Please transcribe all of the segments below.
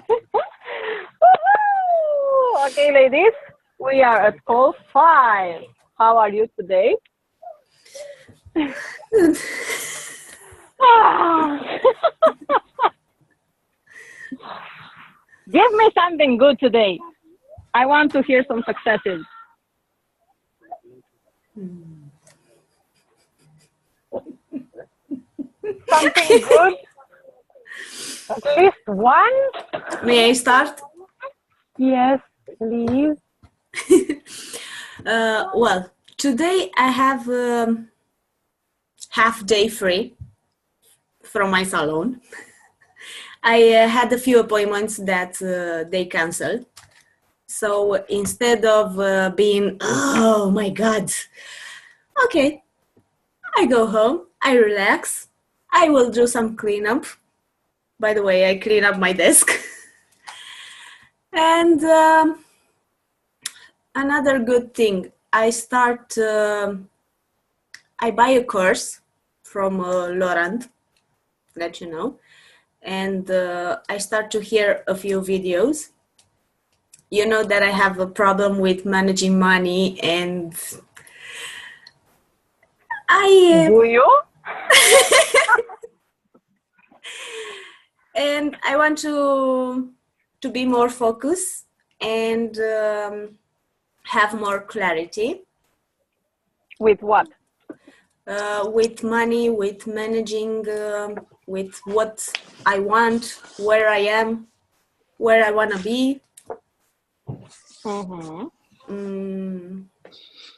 Woohoo! Okay, ladies, we are at call 5. How are you today? Give me something good today. I want to hear some successes. Something good? At least one? May I start? Yes, please. Well, today I have half day free from my salon. I had a few appointments that they canceled. So instead of being, oh my God, okay, I go home, I relax, I will do some cleanup. By the way, I clean up my desk. And another good thing, I buy a course from Laurent, let you know, and I start to hear a few videos. You know that I have a problem with managing money, and Do you? and I want to be more focused and have more clarity. With what? With money, with managing, with what I want, where I am, where I want to be,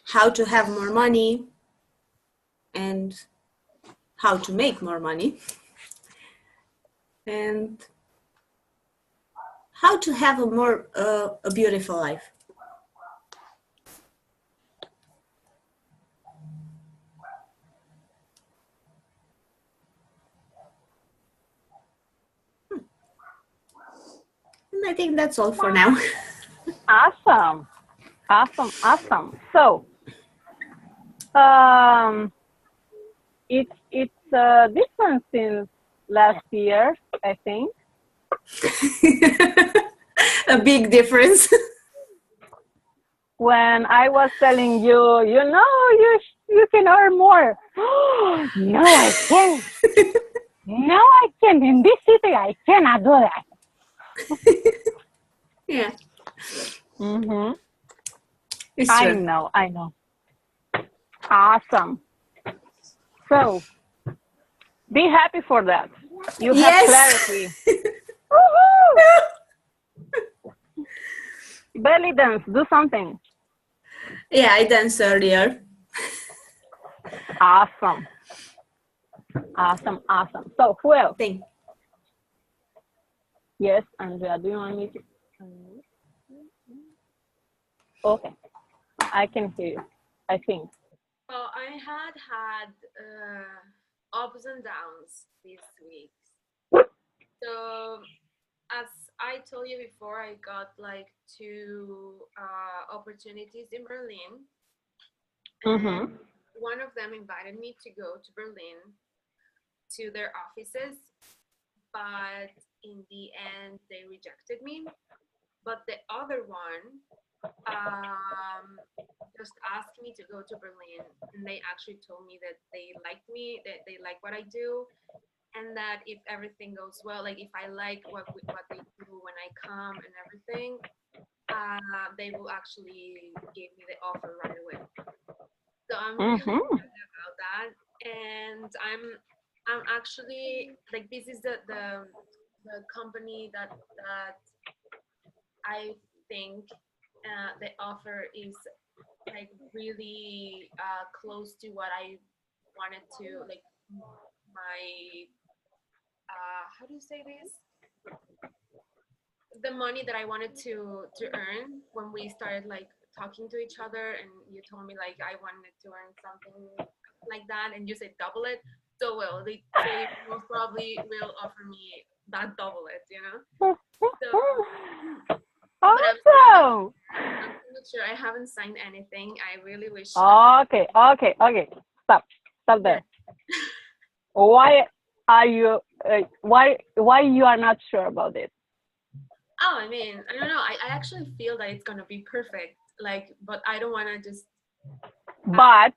how to have more money, and how to make more money, and how to have a beautiful life. And I think that's all for now. Awesome. So, it's different since last year, I think. A big difference. When I was telling you, you can earn more. No, I can't. No, I can't. In this city, I cannot do that. Yeah. It's I true. know. Awesome. So, be happy for that. You have Yes. clarity. Woohoo! Belly dance, do something. Yeah, I danced earlier. Awesome. So, who else? Thank. Yes, Andrea, do you want me to? Okay, I can hear you, I think. Well, I had ups and downs this week. So, as I told you before, I got like two opportunities in Berlin. And one of them invited me to go to Berlin to their offices, but in the end, they rejected me. But the other one just asked me to go to Berlin, and they actually told me that they liked me, that they like what I do, and that if everything goes well, like if I like what they do when I come and everything, they will actually give me the offer right away. So I'm really excited about that, and I'm actually like, this is the company that I think the offer is like really close to what I wanted to, like my how do you say this? The money that I wanted to earn when we started like talking to each other, and you told me like I wanted to earn something like that, and you said double it. So well, they most probably will offer me that double it, you know. So but Awesome. I'm not sure. I haven't signed anything. I really wish. Okay. Stop there. Why are you? Why you are not sure about it? Oh, I mean, I don't know. I actually feel that it's gonna be perfect. Like, but I don't wanna just. But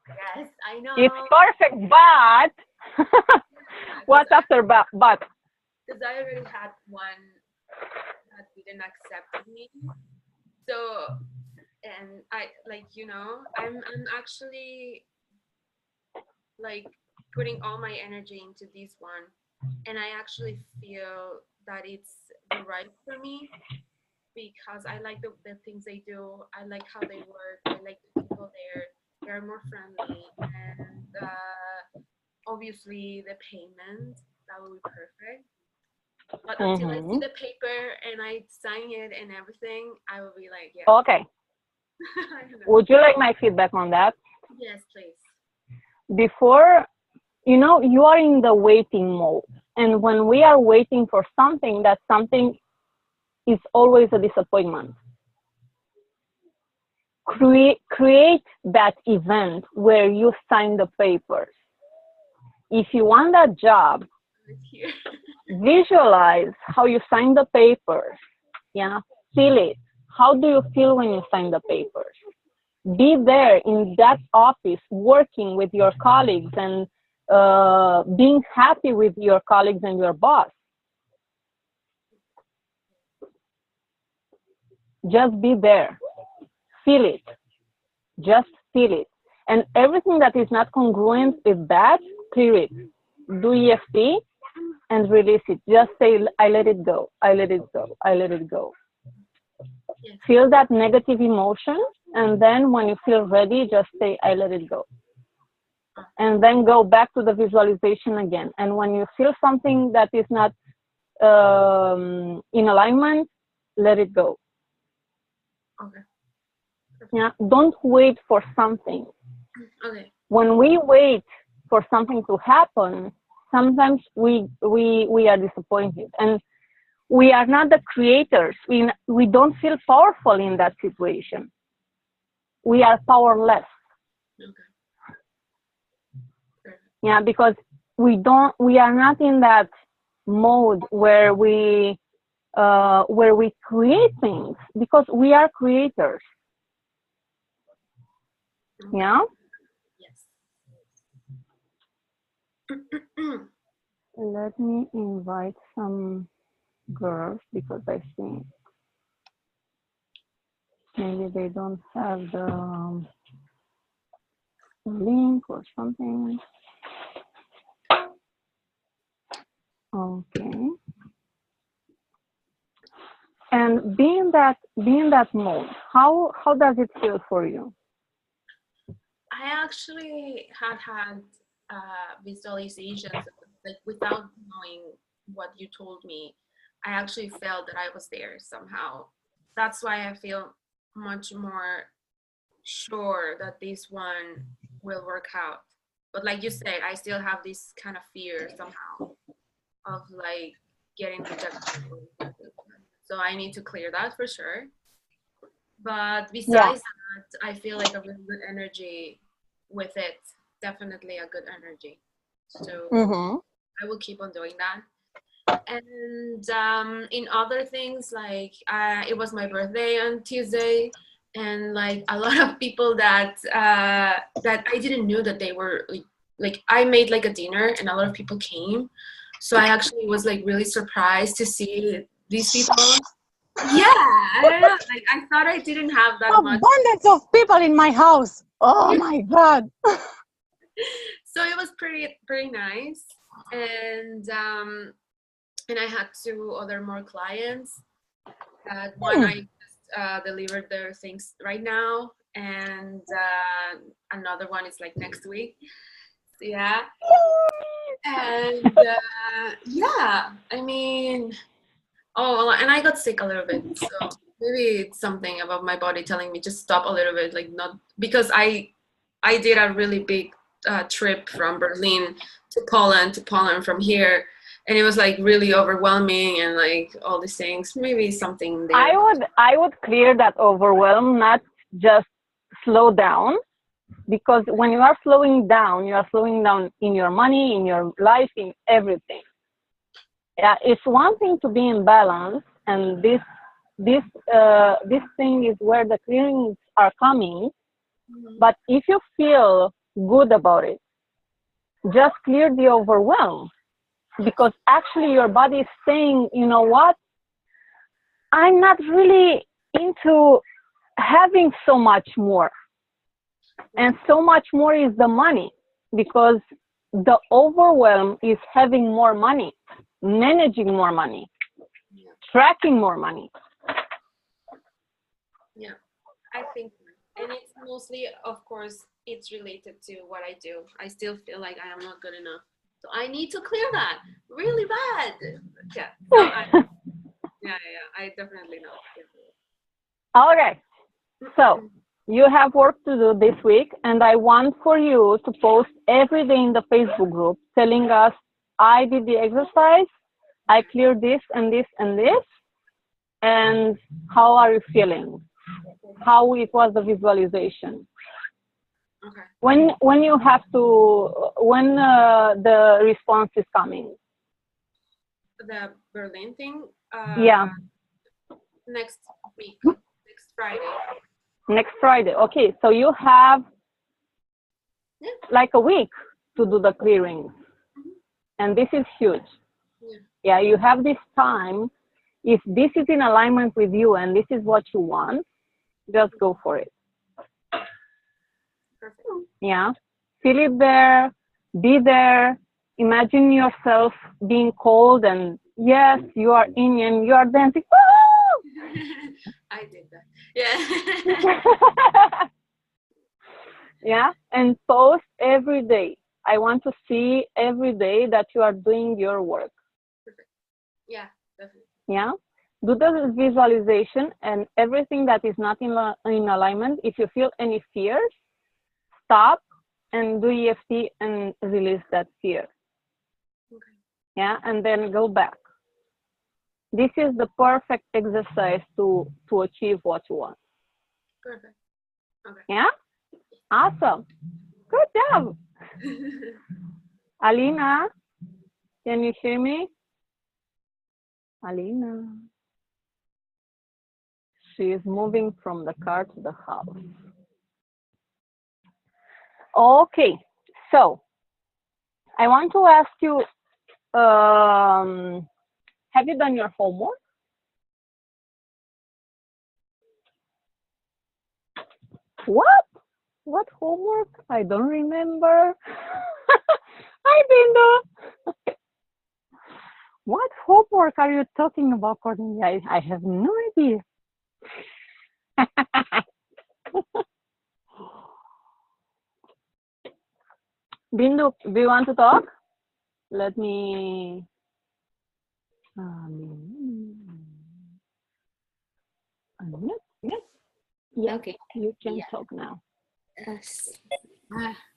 Yes, I know. it's perfect. But what's after but? Because I already had one that didn't accept me. So, and I like, I'm actually like putting all my energy into this one, and I actually feel that it's the right for me because I like the things they do. I like how they work. I like the people there. They're more friendly, and obviously the payment that will be perfect. But until I see the paper and I sign it and everything, I will be like, yeah. Okay. Would you like my feedback on that? Yes, please. Before, you are in the waiting mode. And when we are waiting for something, that something is always a disappointment. Create that event where you sign the papers. If you want that job, visualize how you sign the papers. Yeah, feel it. How do you feel when you sign the papers? Be there in that office working with your colleagues and being happy with your colleagues and your boss. Just be there. Feel it. Just feel it. And everything that is not congruent with that, clear it. Do EFT and release it. Just say, I let it go. I let it go. I let it go. Yes. Feel that negative emotion. And then when you feel ready, just say, I let it go. And then go back to the visualization again. And when you feel something that is not in alignment, let it go. Okay. Yeah, don't wait for something. Okay. When we wait for something to happen, sometimes we are disappointed, and we are not the creators. We don't feel powerful in that situation. We are powerless. Okay. Yeah, because we are not in that mode where we create things, because we are creators. Yeah. Yes. Let me invite some girls because I think maybe they don't have the link or something. Okay. And being that mode, how does it feel for you? I actually had visualizations like without knowing what you told me. I actually felt that I was there somehow. That's why I feel much more sure that this one will work out. But like you said, I still have this kind of fear somehow of like getting rejected. So I need to clear that for sure. But besides that, I feel like a really good energy with it. Definitely a good energy. So I will keep on doing that. And in other things, like it was my birthday on Tuesday, and like a lot of people that I didn't know that they were like I made like a dinner, and a lot of people came. So I actually was like really surprised to see these people. Yeah, I don't know. Like I thought I didn't have that much. Abundance of people in my house. Oh my God. So it was pretty nice, and I had 2 other more clients. One I just delivered their things right now, and another one is like next week. So, yeah, and yeah, I mean. Oh, and I got sick a little bit, so maybe it's something about my body telling me just stop a little bit, like not because I did a really big trip from Berlin to Poland from here, and it was like really overwhelming and like all these things. Maybe something there. I would clear that overwhelm, not just slow down. Because when you are slowing down in your money, in your life, in everything. Yeah, it's one thing to be in balance, and this thing is where the clearings are coming. But if you feel good about it, just clear the overwhelm, because actually your body is saying, you know what, I'm not really into having so much more. And so much more is the money, because the overwhelm is having more money, managing more money, tracking more money. Yeah, I think, and it's mostly, of course, it's related to what I do. I still feel like I am not good enough. So I need to clear that really bad. Yeah, no, I definitely know. Okay, so you have work to do this week, and I want for you to post every day in the Facebook group telling us, I did the exercise, I cleared this and this and this, and how are you feeling? How it was the visualization. Okay. When you have to, when the response is coming. The Berlin thing? Yeah. Next week, next Friday. Next Friday. Okay, so you have like a week to do the clearing. And this is huge. Yeah, you have this time. If this is in alignment with you and this is what you want, just go for it. Perfect. Yeah, feel it there, be there, imagine yourself being cold, and yes, you are in and you are dancing. Woo! I did that. Yeah. Yeah, and post every day. I want to see every day that you are doing your work. Perfect. Yeah, definitely. Yeah, do the visualization, and everything that is not in alignment. If you feel any fears, stop and do EFT and release that fear. Okay. Yeah, and then go back. This is the perfect exercise to achieve what you want. Perfect. Okay. Yeah, awesome. Good job. Alina, can you hear me? Alina. She is moving from the car to the house. Okay, so I want to ask you, have you done your homework? What? What homework? I don't remember. I didn't know. What homework are you talking about, Cornelia? I have no idea. Bindu, do you want to talk? Let me. Yes, Okay. you can talk now. Yes.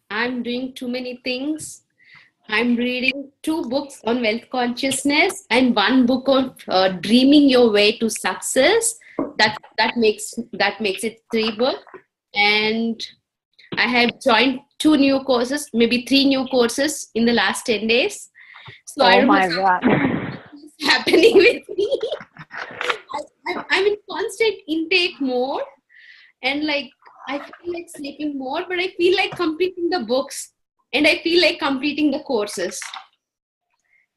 I'm doing too many things. I'm reading 2 books on wealth consciousness and 1 book on dreaming your way to success. That makes it 3 books. And I have joined 2 new courses, maybe 3 new courses in the last 10 days. So I don't know God. what's happening with me. I'm in constant intake mode, and like I feel like sleeping more, but I feel like completing the books, and I feel like completing the courses.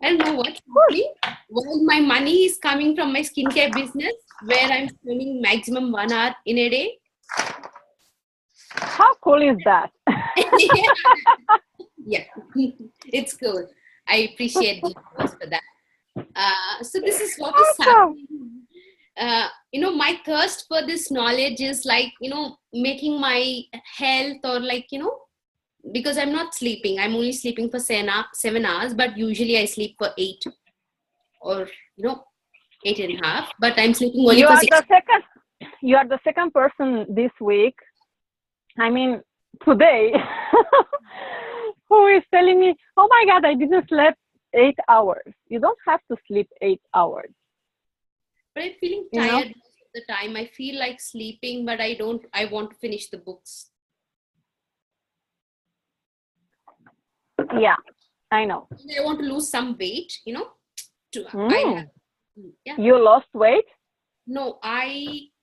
I don't know what's happening. Well, my money is coming from my skincare business, where I'm spending maximum 1 hour in a day. How cool is that? Yeah, it's cool. I appreciate the course for that. So this is what is happening. My thirst for this knowledge is like, making my health, or like, because I'm not sleeping. I'm only sleeping for 7 hours, but usually I sleep for 8 or, 8.5, but I'm sleeping only for 6. You are the second person this week, I mean, today, who is telling me, oh my God, I didn't sleep 8 hours. You don't have to sleep 8 hours. But I'm feeling tired most of the time. I feel like sleeping, but I want to finish the books. Yeah, I know. I want to lose some weight, you know. Mm. Yeah. You lost weight? No,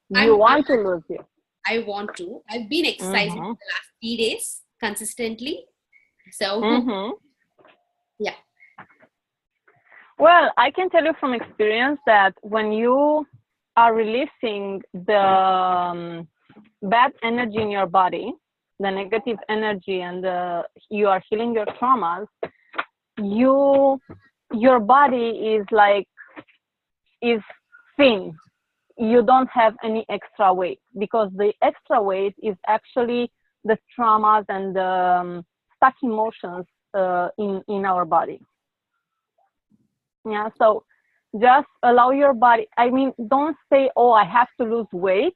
You want to lose it. I want to. I've been exercising for the last 3 days consistently. So, yeah. Well, I can tell you from experience that when you are releasing the bad energy in your body, the negative energy, and you are healing your traumas, your body is thin. You don't have any extra weight, because the extra weight is actually the traumas and the stuck emotions in our body. Yeah, so just allow your body, I mean, don't say, oh, I have to lose weight.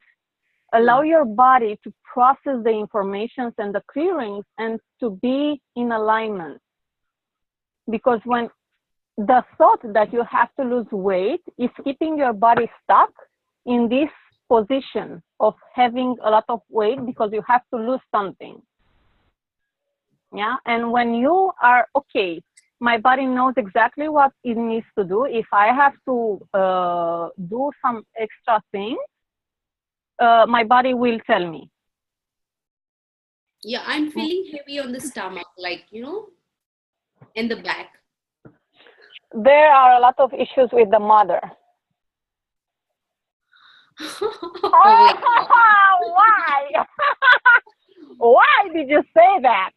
Allow your body to process the informations and the clearings and to be in alignment. Because when the thought that you have to lose weight is keeping your body stuck in this position of having a lot of weight because you have to lose something. Yeah, and when you are okay, my body knows exactly what it needs to do. If I have to do some extra thing, my body will tell me. Yeah, I'm feeling heavy on the stomach, like, you know, in the back. There are a lot of issues with the mother. Why? Why did you say that?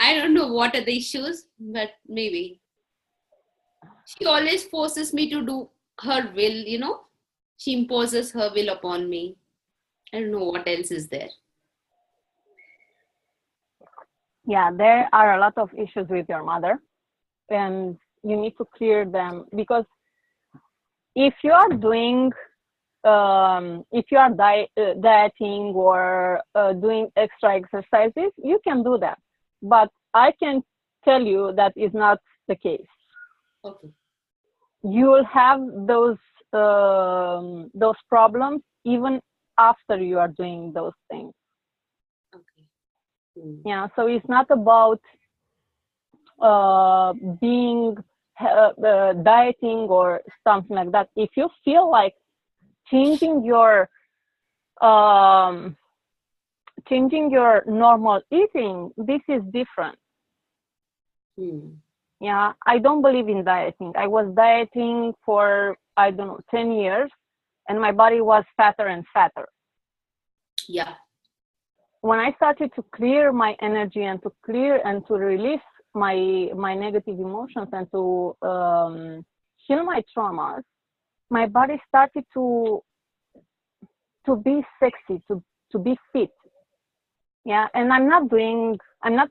I don't know what are the issues, but maybe. She always forces me to do her will, you know. She imposes her will upon me. I don't know what else is there. Yeah, there are a lot of issues with your mother, and you need to clear them, because if you are doing if you are dieting or doing extra exercises, you can do that. But I can tell you that is not the case. Okay. You will have those problems even after you are doing those things. Okay. Mm. Yeah, so it's not about being dieting or something like that. If you feel like changing your normal eating, this is different. Yeah, I don't believe in dieting. I was dieting for, I don't know, 10 years, and my body was fatter and fatter. Yeah. When I started to clear my energy and to clear and to release my negative emotions and to heal my traumas, my body started to be sexy, to be fit. Yeah, and I'm not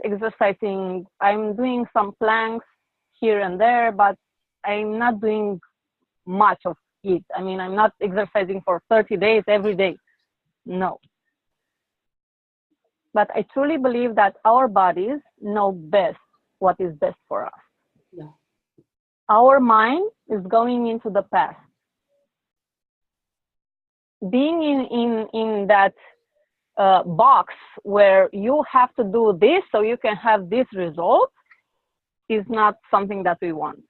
exercising. I'm doing some planks here and there, but I'm not doing much of it. I mean, I'm not exercising for 30 days every day. No. But I truly believe that our bodies know best what is best for us. Yeah. Our mind is going into the past. Being in that box where you have to do this so you can have this result is not something that we want.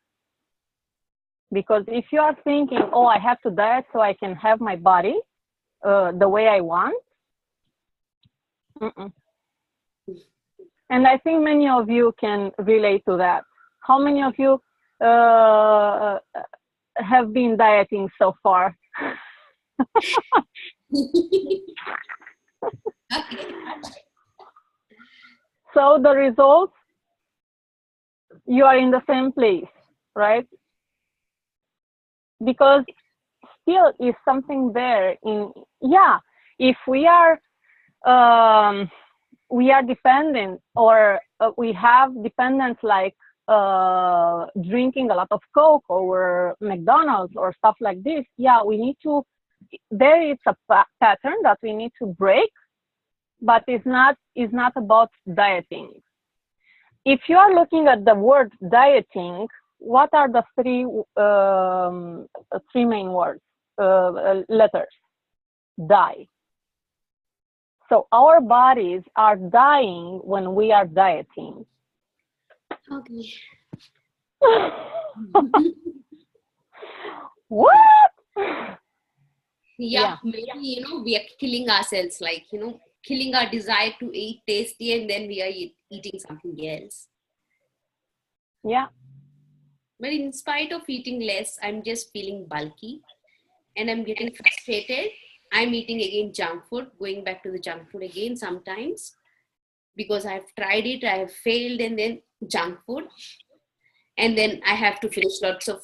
Because if you are thinking, oh, I have to diet so I can have my body the way I want, and I think many of you can relate to that. How many of you have been dieting so far? Okay. So the results, you are in the same place, right? Because still is something there in, yeah, if we are dependent, or we have dependence like drinking a lot of Coke or McDonald's or stuff like this, yeah, we need to, there is a pattern that we need to break, but it's not about dieting. If you are looking at the word dieting, what are the three main words, letters? Die. So our bodies are dying when we are dieting. Okay. What? Yeah, maybe, we are killing ourselves, like, killing our desire to eat tasty, and then we are eating something else. Yeah. But in spite of eating less, I'm just feeling bulky and I'm getting frustrated. I'm eating again junk food, going back to the junk food again sometimes because I've tried it, I have failed, and then junk food. And then I have to finish lots of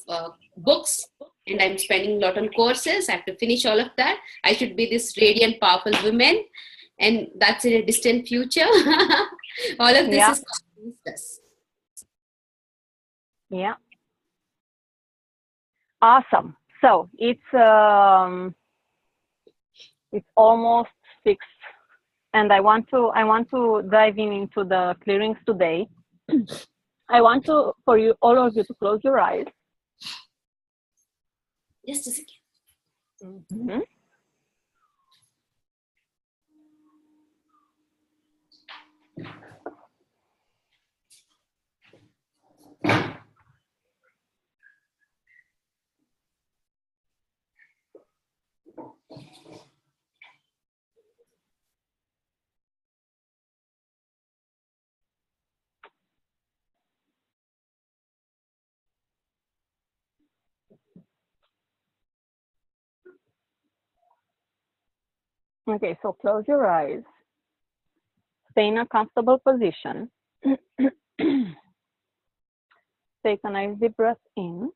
books, and I'm spending a lot on courses. I have to finish all of that. I should be this radiant, powerful woman, and that's in a distant future. All of this is useless. Yeah. Awesome. So it's almost 6, and I want to dive into the clearings today. I want for all of you to close your eyes. Just a second. Mm-hmm. Okay, so close your eyes. Stay in a comfortable position. Take a nice deep breath in.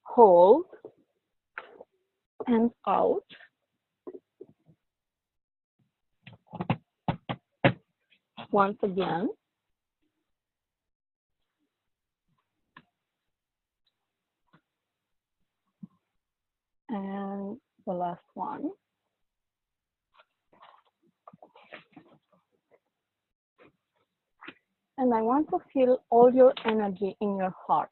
Hold and out. Once again. And the last one. And I want to feel all your energy in your heart.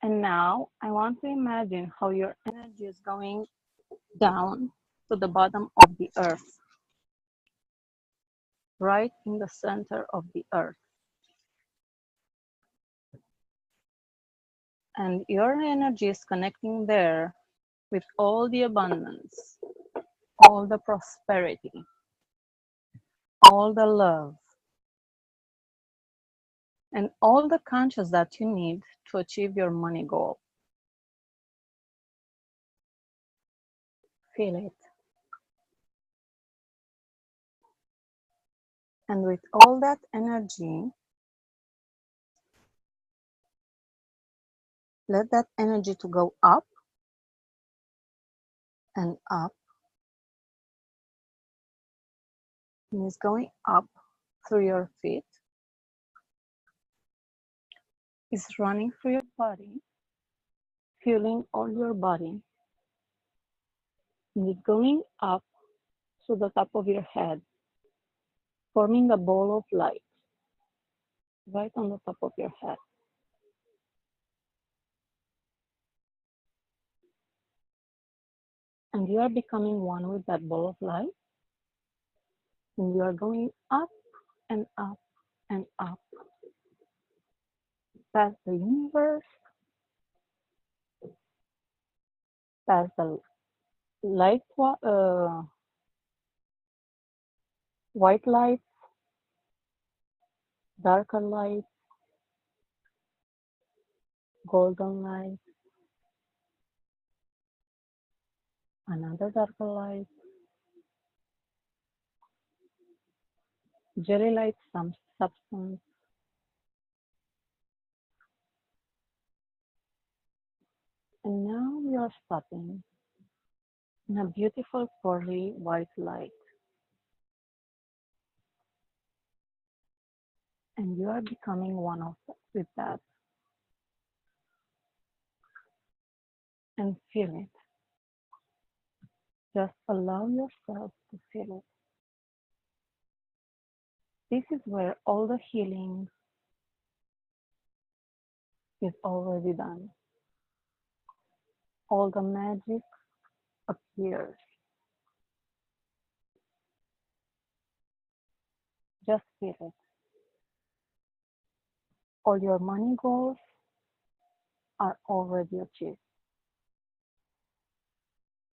And now I want to imagine how your energy is going down to the bottom of the earth, right in the center of the earth. And your energy is connecting there with all the abundance, all the prosperity, all the love, and all the conscious that you need to achieve your money goal. Feel it. And with all that energy, let that energy to go up and up. And it's going up through your feet. It's running through your body, fueling all your body. And it's going up to the top of your head, forming a ball of light right on the top of your head. And you are becoming one with that ball of light. And you are going up and up and up past the universe, past the light, white light, darker light, golden light, another darker light, jelly-like substance, and now you are stopping in a beautiful pearly white light. And you are becoming one of with that. And feel it. Just allow yourself to feel it. This is where all the healing is already done. All the magic appears. Just feel it. All your money goals are already achieved.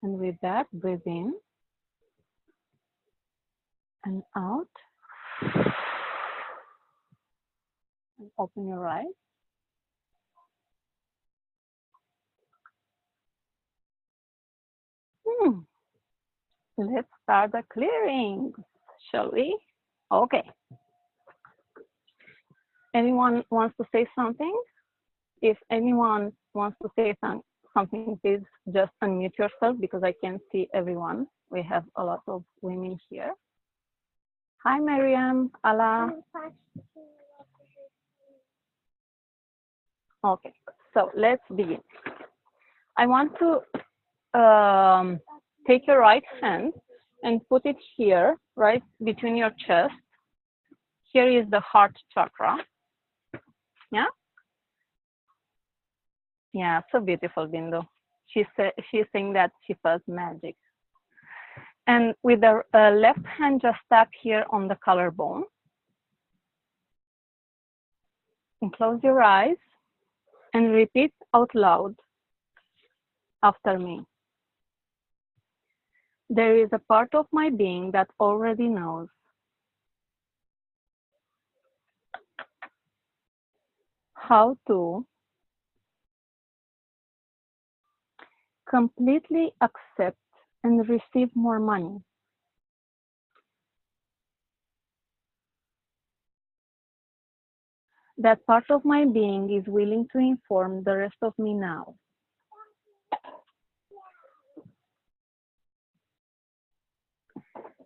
And with that, breathe in and out. And open your eyes. Let's start the clearing, shall we? Okay. Anyone wants to say something? If anyone wants to say something, please just unmute yourself because I can't see everyone. We have a lot of women here. Hi, Miriam, Ala. Okay, so let's begin. I want to take your right hand and put it here, right between your chest. Here is the heart chakra. Yeah? Yeah, so beautiful, Bindu. She's saying that she felt magic. And with the left hand, just tap here on the collarbone. And close your eyes and repeat out loud after me. There is a part of my being that already knows how to completely accept and receive more money. That part of my being is willing to inform the rest of me now.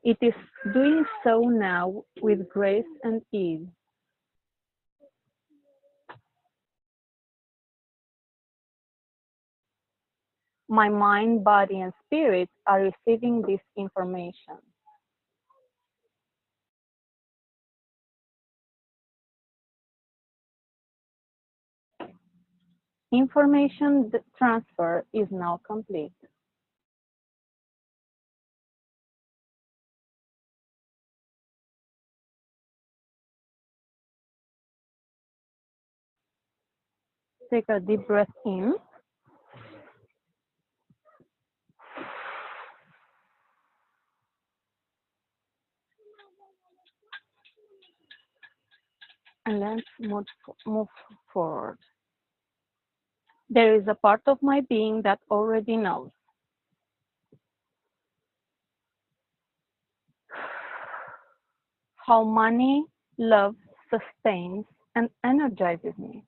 It is doing so now with grace and ease. My mind, body, and spirit are receiving this information. Information transfer is now complete. Take a deep breath in. And let's move forward. There is a part of my being that already knows. How money, love, sustains and energizes me.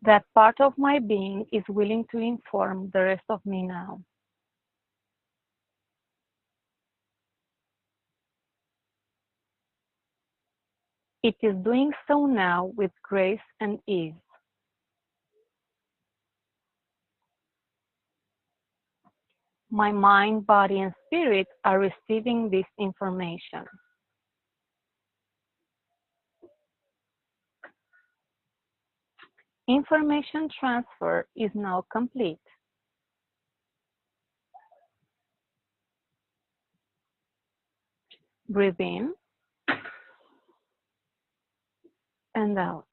That part of my being is willing to inform the rest of me now. It is doing so now with grace and ease. My mind, body, and spirit are receiving this information. Information transfer is now complete. Breathe in and out.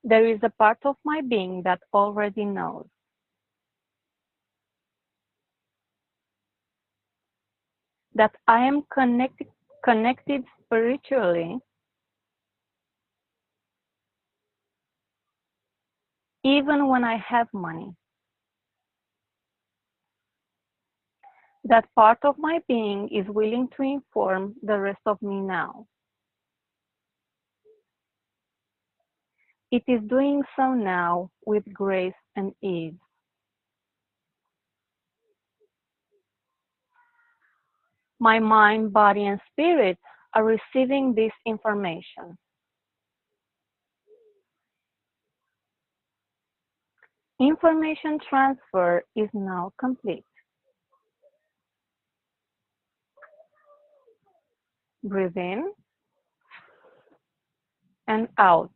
There is a part of my being that already knows. That I am connected spiritually, even when I have money. That part of my being is willing to inform the rest of me now. It is doing so now with grace and ease. My mind, body, and spirit are receiving this information. Information transfer is now complete. Breathe in and out.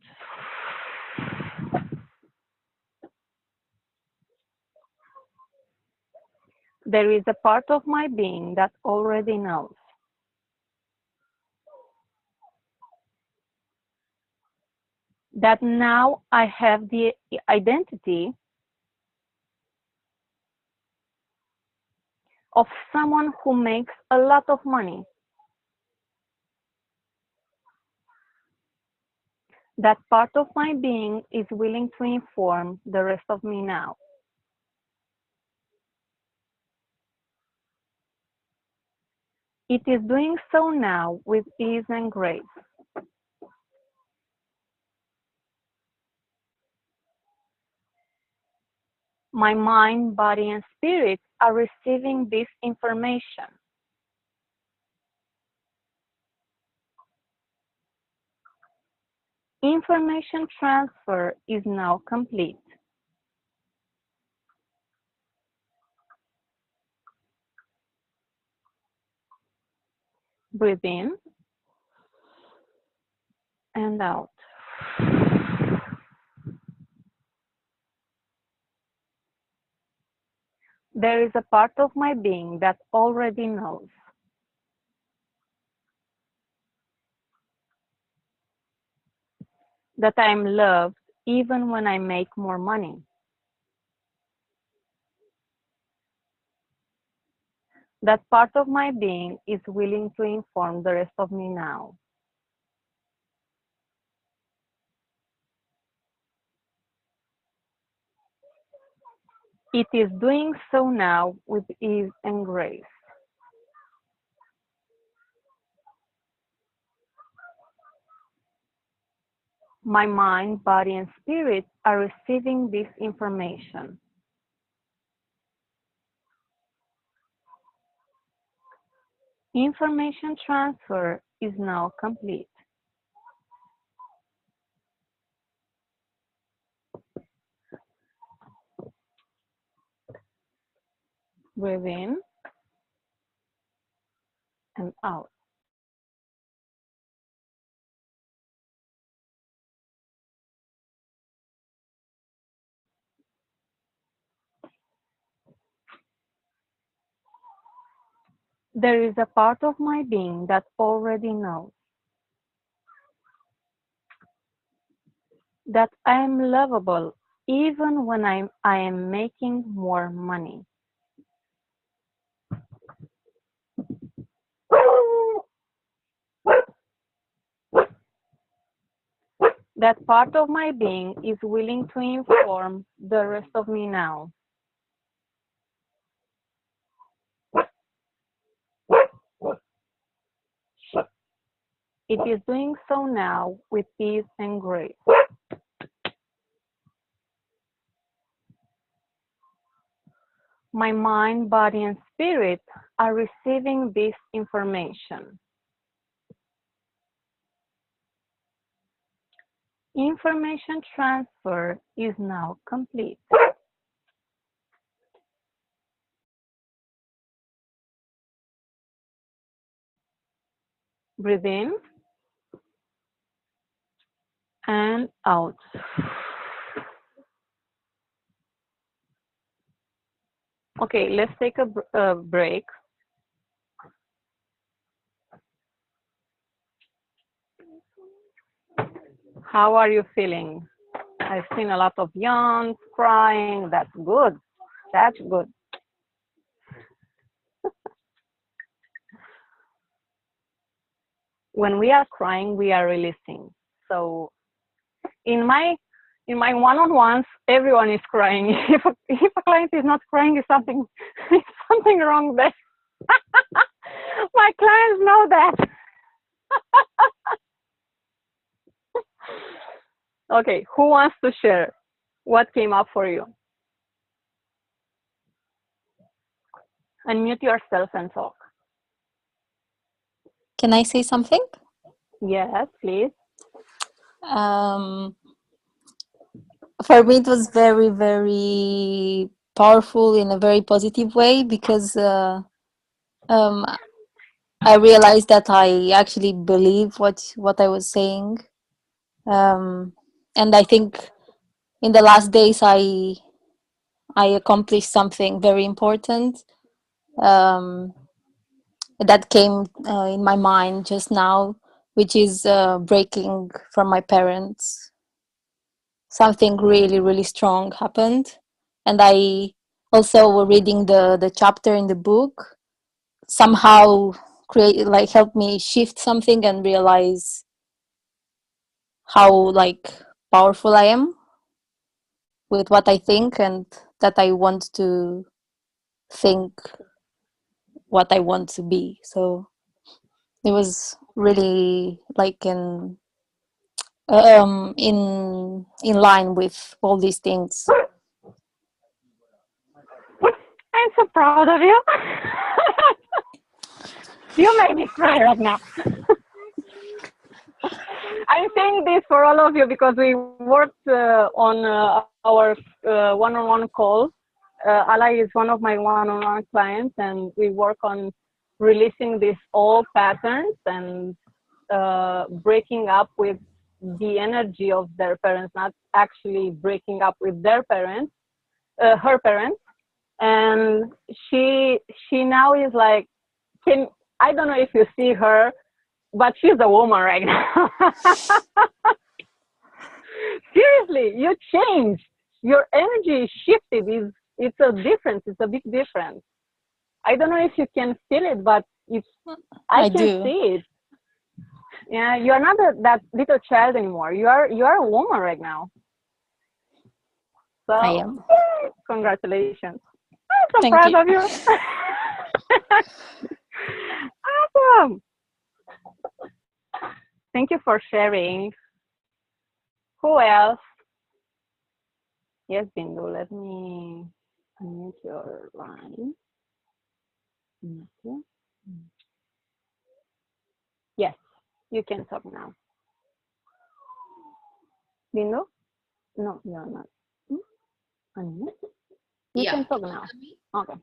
There is a part of my being that already knows. That now I have the identity of someone who makes a lot of money. That part of my being is willing to inform the rest of me now. It is doing so now with ease and grace. My mind, body, and spirit are receiving this information. Information transfer is now complete. Breathe in and out. There is a part of my being that already knows. That I am loved even when I make more money. That part of my being is willing to inform the rest of me now. It is doing so now with ease and grace. My mind, body, and spirit are receiving this information. Information transfer is now complete. Breathe in and out. There is a part of my being that already knows that I am lovable even when I am making more money. That part of my being is willing to inform the rest of me now. It is doing so now with ease and grace. My mind, body, and spirit are receiving this information. Information transfer is now complete. Breathe in and out. Okay, let's take a break. How are you feeling? I've seen a lot of yawns, crying. That's good. That's good. When we are crying, we are releasing. So in my one-on-ones, everyone is crying. If a client is not crying, it's something wrong there. My clients know that. Okay, who wants to share what came up for you? Unmute yourself and talk. Can I say something? Yes, please. For me, it was very, very powerful in a very positive way because I I realized that I actually believe what I was saying. And I think in the last days I accomplished something very important um, that came in my mind just now, which is breaking from my parents. Something really, really strong happened. And I also reading the chapter in the book somehow create like helped me shift something and realize how like powerful I am with what I think, and that I want to think what I want to be. So it was really like in line with all these things. I'm so proud of you. You make me cry right now. I'm saying this for all of you because we worked on our one-on-one call. Alay is one of my one-on-one clients, and we work on releasing these old patterns and breaking up with the energy of their parents, not actually breaking up with their parents, her parents. And she now is like, I don't know if you see her, but she's a woman right now. Seriously, you changed. Your energy shifted. It's a difference. It's a big difference. I don't know if you can feel it, but I can do. see it. Yeah, you're not that little child anymore. You are a woman right now. So I am. congratulations. I'm so Thank proud you. of you. Awesome. Thank you for sharing. Who else? Yes, Bindu, let me unmute your line. Okay. Yes, you can talk now. Bindu? No, you're not. Unmute. You Yeah. can talk now. Okay.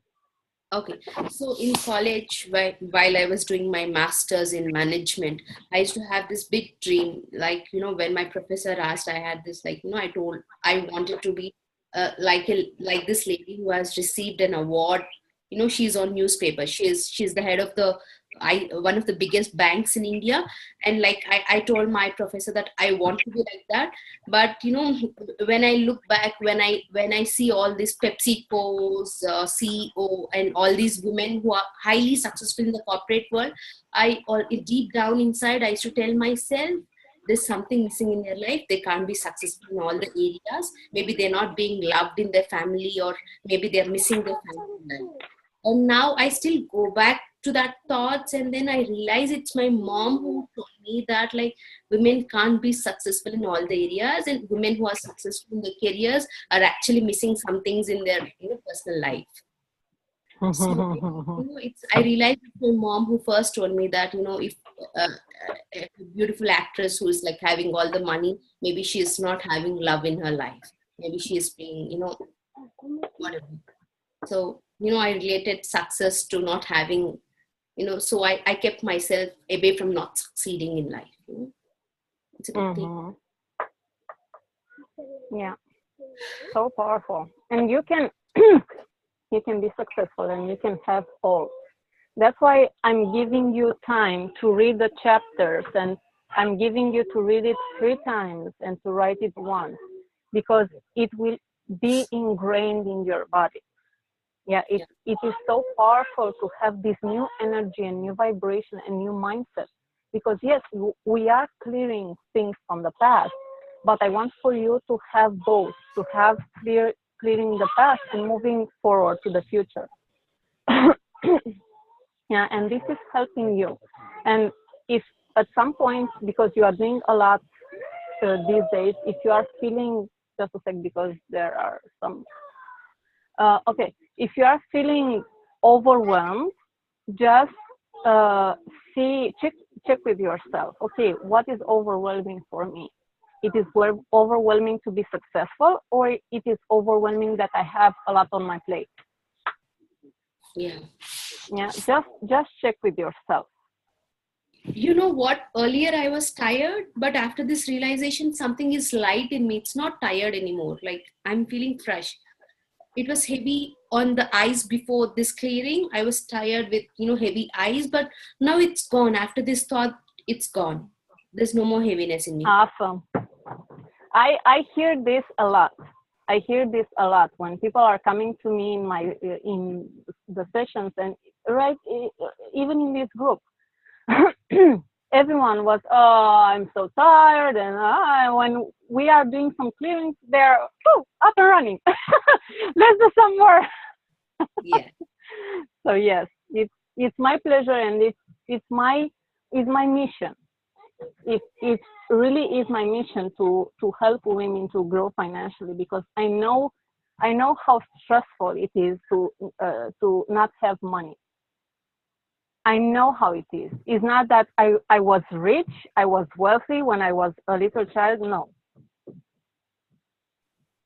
Okay, so in college, while I was doing my master's in management, I used to have this big dream. Like, when my professor asked, I had this, like, I told I wanted to be like this lady who has received an award. She's on newspaper. She's the head of one of the biggest banks in India. And like I told my professor that I want to be like that. But when I look back, when I see all these PepsiCo's CEO and all these women who are highly successful in the corporate world, deep down inside I used to tell myself there's something missing in their life. They can't be successful in all the areas. Maybe they're not being loved in their family, or maybe they're missing their family life. And now I still go back to that thoughts, and then I realize it's my mom who told me that like women can't be successful in all the areas, and women who are successful in their careers are actually missing some things in their personal life. So I realized it's my mom who first told me that if a beautiful actress who is like having all the money, maybe she is not having love in her life. Maybe she is being whatever. So I related success to not having so I kept myself away from not succeeding in life. It's a big thing. Yeah, so powerful. And you can you can be successful, and you can have all. That's why I'm giving you time to read the chapters, and I'm giving you to read it 3 times and to write it once, because it will be ingrained in your body. Yeah, it is so powerful to have this new energy and new vibration and new mindset, because yes, we are clearing things from the past, but I want for you to have both, to have clearing the past and moving forward to the future. Yeah, and this is helping you. And if at some point, because you are doing a lot these days, if you are feeling, just a sec, because there are some, okay, if you are feeling overwhelmed, just check with yourself. Okay, what is overwhelming for me? It is overwhelming to be successful, or it is overwhelming that I have a lot on my plate. Yeah. Yeah, just check with yourself. You know what? Earlier I was tired, but after this realization, something is light in me. It's not tired anymore. Like I'm feeling fresh. It was heavy on the eyes before this clearing. I was tired with, heavy eyes, but now it's gone. After this thought, it's gone. There's no more heaviness in me. Awesome. I hear this a lot. I hear this a lot when people are coming to me in the sessions, and right, even in this group, everyone was, oh, I'm so tired, and when we are doing some clearings, they're up and running. Let's do some more. Yeah. So yes, it's my pleasure, and it's my mission. It really is my mission to help women to grow financially, because I know how stressful it is to not have money. I know how it is. It's not that I was rich, I was wealthy when I was a little child. No,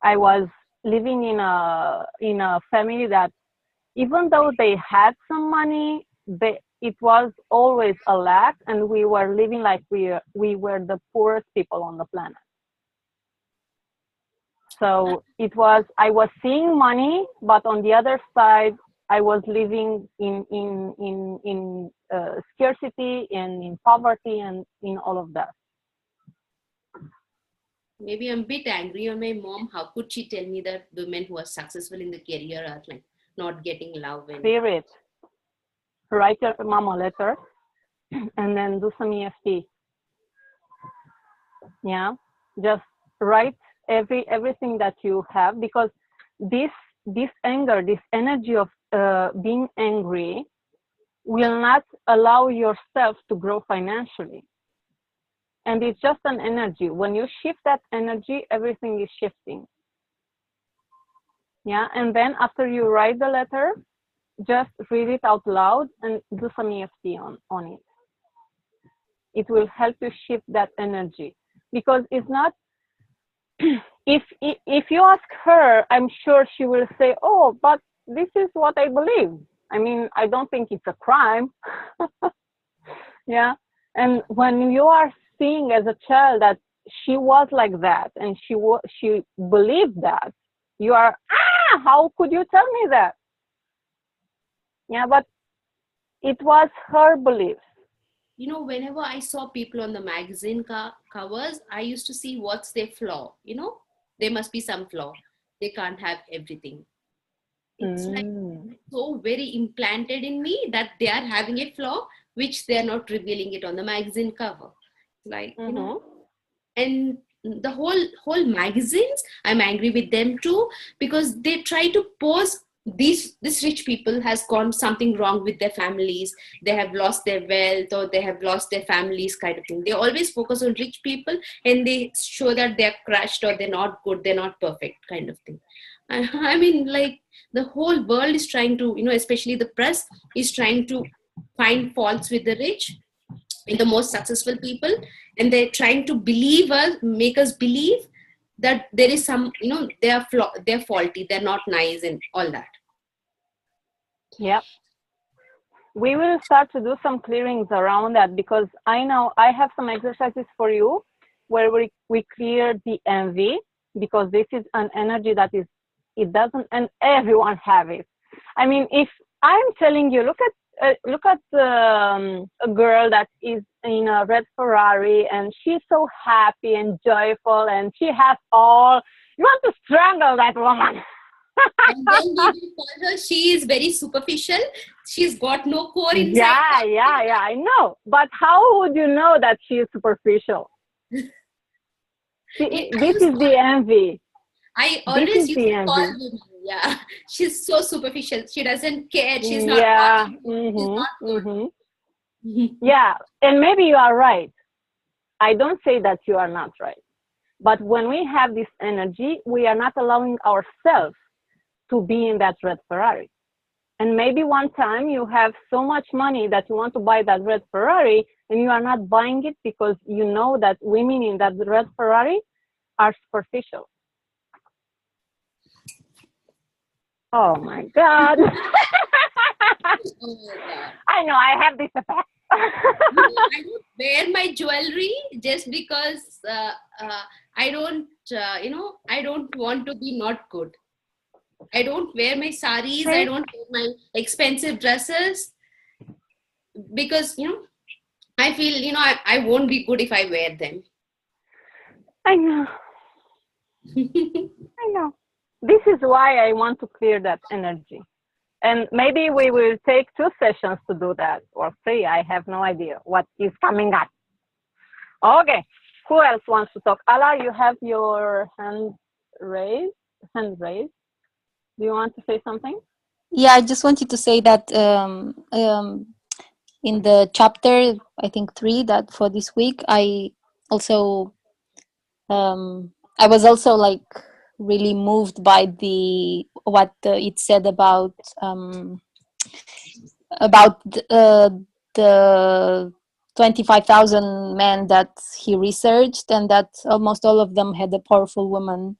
I was living in a family that, even though they had some money, it was always a lack, and we were living like we were the poorest people on the planet. So I was seeing money, but on the other side, I was living in scarcity and in poverty and in all of that. Maybe I'm a bit angry on my mom. How could she tell me that women who are successful in the career are like not getting love? And Spirit, write your mom a letter, and then do some EFT. Yeah, just write everything that you have, because this anger, this energy of being angry, will not allow yourself to grow financially. And it's just an energy. When you shift that energy, everything is shifting. Yeah, and then after you write the letter, just read it out loud and do some EFT on it. It will help you shift that energy, because it's not. If you ask her, I'm sure she will say, "Oh, but this is what I believe. I mean, I don't think it's a crime." Yeah, and when you are seeing as a child that she was like that and she believed that, you are, how could you tell me that? Yeah, but it was her beliefs. Whenever I saw people on the magazine covers, I used to see what's their flaw. There must be some flaw. They can't have everything. It's like so very implanted in me that they are having a flaw, which they are not revealing it on the magazine cover. Like, and the whole magazines, I'm angry with them too, because they try to pose this rich people has gone something wrong with their families. They have lost their wealth, or they have lost their families, kind of thing. They always focus on rich people, and they show that they're crushed, or they're not good, they're not perfect, kind of thing. I mean, like, the whole world is trying to, especially the press is trying to find faults with the rich, in the most successful people, and they're trying to make us believe that there is some, they're faulty, they're not nice, and all that. Yeah. We will start to do some clearings around that, because I know I have some exercises for you where we clear the envy, because this is an energy that it doesn't, and everyone have it. I mean, if I'm telling you, look at a girl that is in a red Ferrari and she's so happy and joyful and she has all, you want to strangle that woman. And then we will call her, she is very superficial, she's got no core inside. Yeah, I know. But how would you know that she is superficial? This is the envy. I always used to call women, yeah, she's so superficial, she doesn't care, she's not watching. Yeah, and maybe you are right. I don't say that you are not right. But when we have this energy, we are not allowing ourselves to be in that red Ferrari. And maybe one time you have so much money that you want to buy that red Ferrari, and you are not buying it because you know that women in that red Ferrari are superficial. Oh my God. Oh my God. I know, I have this effect. I don't wear my jewelry just because I don't, I don't want to be not good. I don't wear my saris. I don't wear my expensive dresses because, I feel, I won't be good if I wear them. I know. I know. This is why I want to clear that energy. And maybe we will take 2 sessions to do that, or 3. I have no idea what is coming up. Okay. Who else wants to talk? Ala, you have your hand raised. Do you want to say something? Yeah, I just wanted to say that in the chapter, I think 3, that for this week, I also I was also like really moved by what it said about the 25,000 men that he researched, and that almost all of them had a powerful woman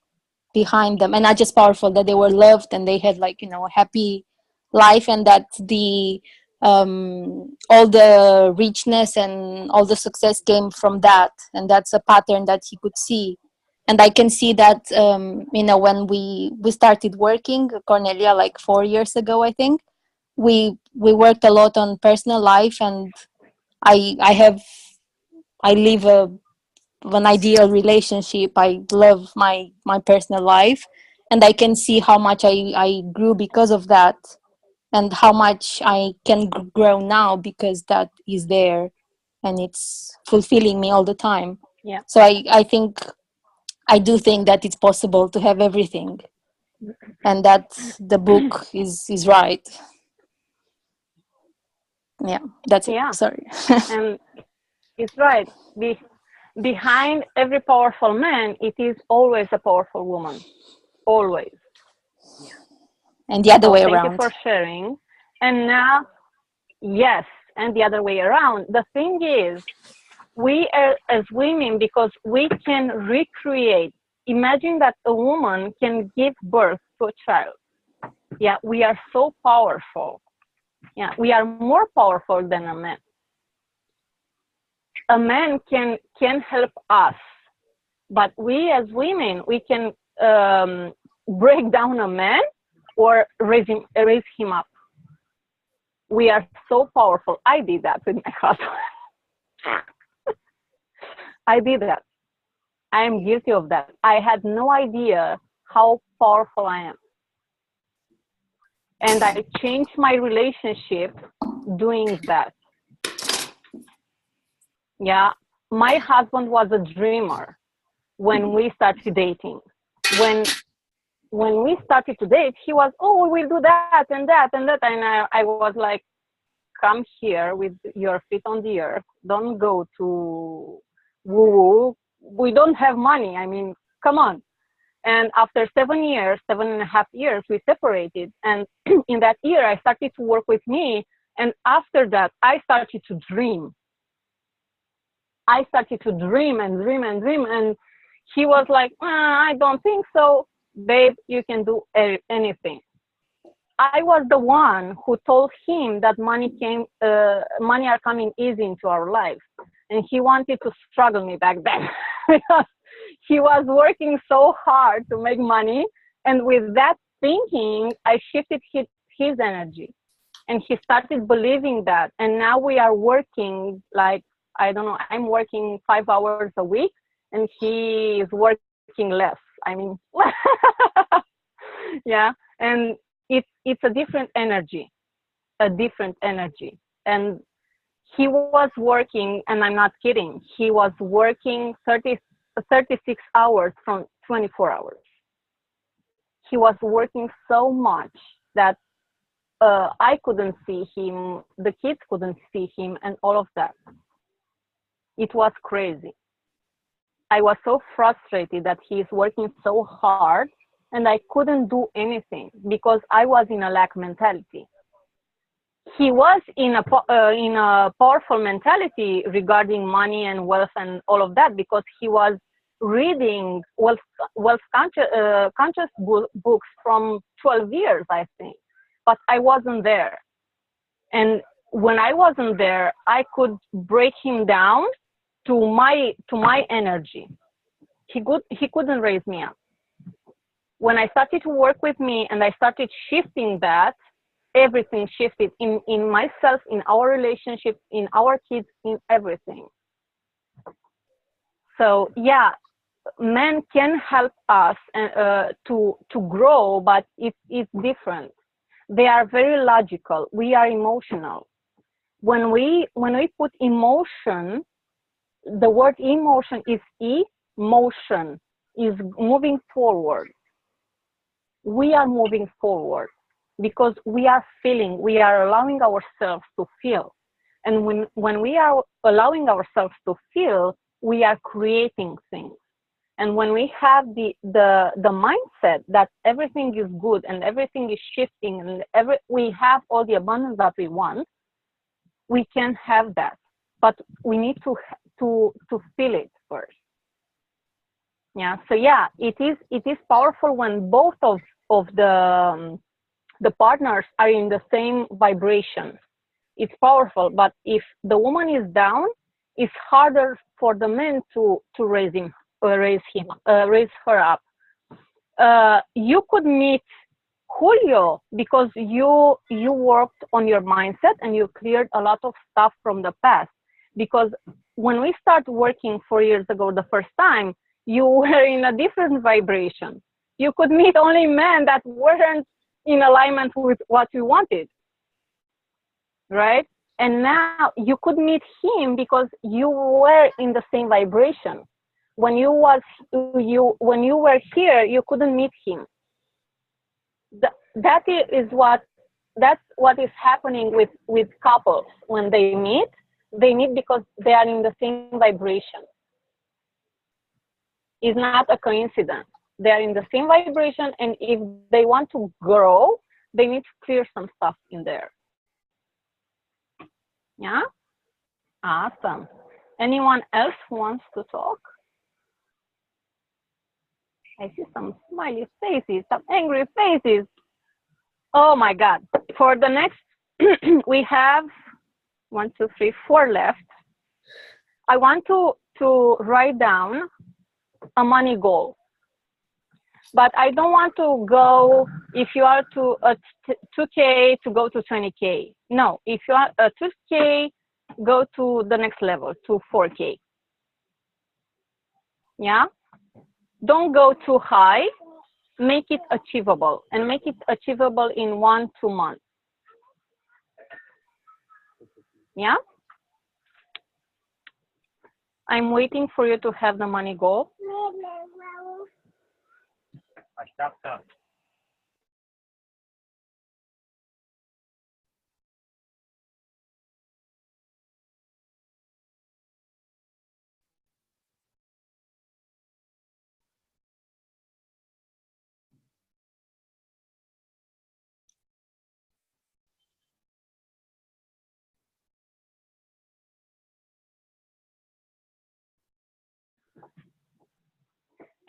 behind them, and not just powerful, that they were loved and they had like a happy life, and that all the richness and all the success came from that, and that's a pattern that he could see. And I can see that when we started working, Cornelia, like 4 years ago, I think we worked a lot on personal life, and I live an ideal relationship. I love my personal life, and I can see how much I grew because of that, and how much I can grow now because that is there, and it's fulfilling me all the time. Yeah. So I do think that it's possible to have everything, and that the book is right. Yeah, that's it. Yeah. Sorry. And it's right. Behind every powerful man, it is always a powerful woman. Always. And the other way Thank around. you for sharing. And now, yes, and the other way around. The thing is, we as women, because we can recreate, imagine that a woman can give birth to a child. Yeah, we are so powerful. Yeah, we are more powerful than a man. A man can help us, but we as women, we can break down a man or raise him up. We are so powerful. I did that with my husband. I did that. I am guilty of that. I had no idea how powerful I am. And I changed my relationship doing that. Yeah. My husband was a dreamer when we started dating. When we started to date, he was, oh, we will do that and that and that. And I was like, come here with your feet on the earth. Don't go to woo-woo. We don't have money. I mean, come on. And after 7.5 years, we separated. And in that year, I started to work with me. And after that, I started to dream. I started to dream and dream and dream. And he was like, I don't think so. Babe, you can do anything. I was the one who told him that money are coming easy into our lives. And he wanted to struggle me back then because he was working so hard to make money. And with that thinking, I shifted his energy. And he started believing that. And now we are working like, I don't know, I'm working 5 hours a week and he is working less. I mean, yeah. And it's a different energy. And he was working, and I'm not kidding, he was working 36 hours from 24 hours. He was working so much that I couldn't see him, the kids couldn't see him, and all of that. It was crazy. I was so frustrated that he is working so hard, and I couldn't do anything because I was in a lack mentality. He was in a powerful mentality regarding money and wealth and all of that, because he was reading wealth conscious books from 12 years, I think, but I wasn't there. And when I wasn't there, I could break him down to my energy. He couldn't raise me up. When I started to work with me and I started shifting that, everything shifted in myself, in our relationship, in our kids, in everything. So yeah, men can help us to grow, but it's different. They are very logical. We are emotional. When we put emotion, the word emotion is motion, is moving forward. We are moving forward because we are feeling, we are allowing ourselves to feel. And when we are allowing ourselves to feel, we are creating things. And when we have the mindset that everything is good and everything is shifting and we have all the abundance that we want, we can have that. But we need to feel it first. Yeah. So yeah, it is powerful when both of the partners are in the same vibration. It's powerful. But if the woman is down, it's harder for the men to raise her up. You could meet Julio because you worked on your mindset and you cleared a lot of stuff from the past. Because when we started working 4 years ago the first time, you were in a different vibration. You could meet only men that weren't in alignment with what you wanted, right? And now you could meet him because you were in the same vibration. When you were here, you couldn't meet him. That's what is happening with couples when they meet. They meet because they are in the same vibration. It's not a coincidence. They are in the same vibration, and if they want to grow, they need to clear some stuff in there. Yeah? Awesome. Anyone else wants to talk? I see some smiley faces, some angry faces. Oh my God. For the next, we have 1, 2, 3, 4 left. I want to write down a money goal. But I don't want to go, if you are to 2K, to go to 20K. No, if you are 2K, go to the next level, to 4K. Yeah? Don't go too high. Make it achievable, and make it achievable in 1-2 months. Yeah? I'm waiting for you to have the money goal.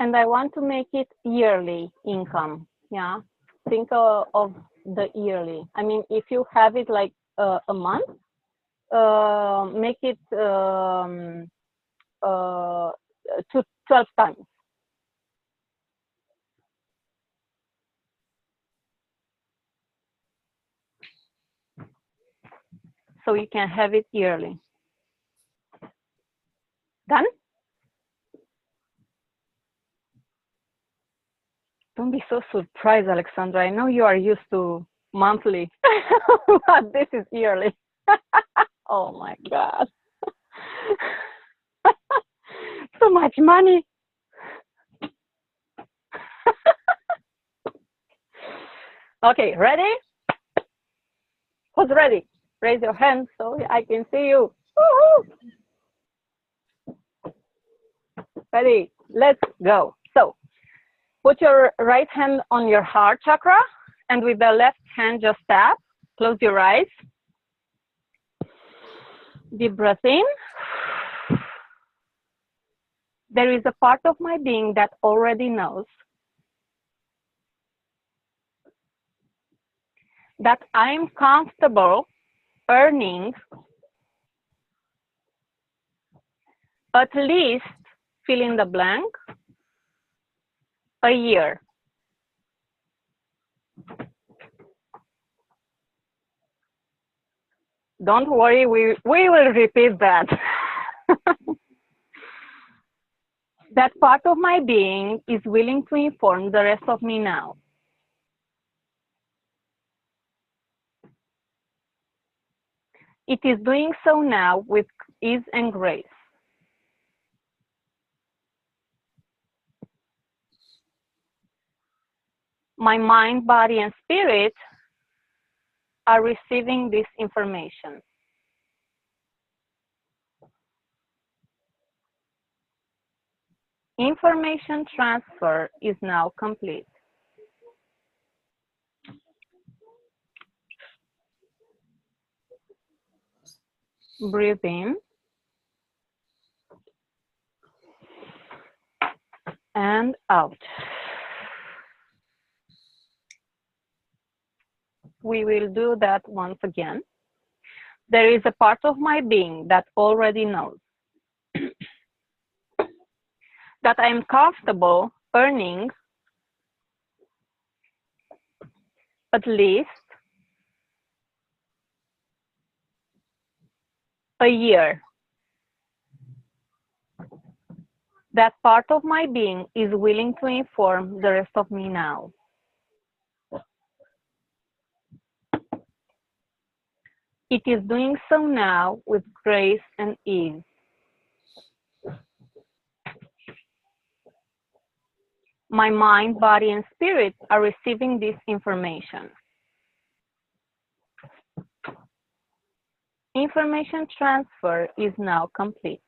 And I want to make it yearly income. Yeah. Think of the yearly. I mean, if you have it like a month, make it to 12 times. So you can have it yearly. Done? Don't be so surprised, Alexandra. I know you are used to monthly, but this is yearly. Oh my God. So much money. Okay, ready? Who's ready? Raise your hand so I can see you. Woo-hoo. Ready? Let's go. So put your right hand on your heart chakra, and with the left hand just tap. Close your eyes. Deep breath in. There is a part of my being that already knows that I am comfortable earning at least, fill in the blank, a year. Don't worry, we will repeat that. That part of my being is willing to inform the rest of me now. It is doing so now with ease and grace. My mind, body, and spirit are receiving this information. Information transfer is now complete. Breathe in and out. We will do that once again. There is a part of my being that already knows that I am comfortable earning at least a year. That part of my being is willing to inform the rest of me now. It is doing so now with grace and ease. My mind, body, and spirit are receiving this information. Information transfer is now complete.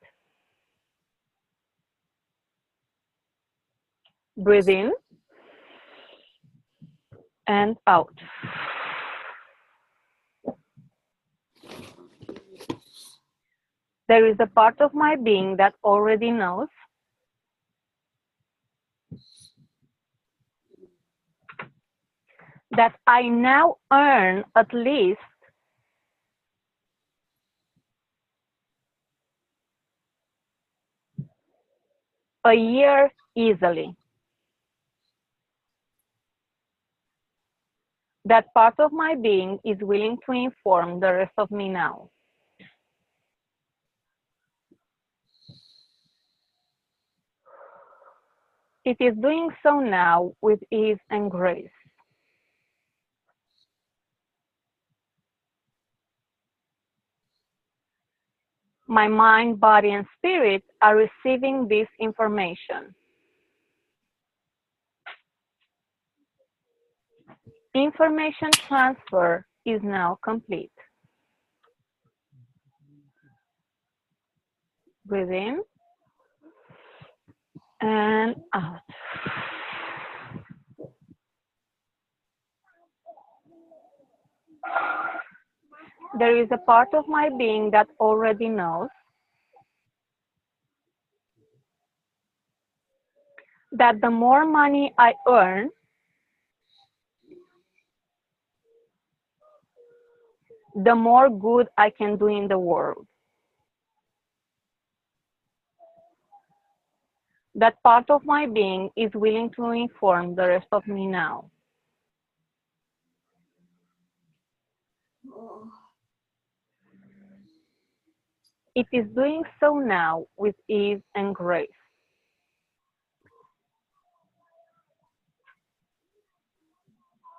Breathe in and out. There is a part of my being that already knows that I now earn at least a year easily. That part of my being is willing to inform the rest of me now. It is doing so now with ease and grace. My mind, body, and spirit are receiving this information. Information transfer is now complete. Breathe in and out. There is a part of my being that already knows that the more money I earn, the more good I can do in the world. That part of my being is willing to inform the rest of me now. It is doing so now with ease and grace.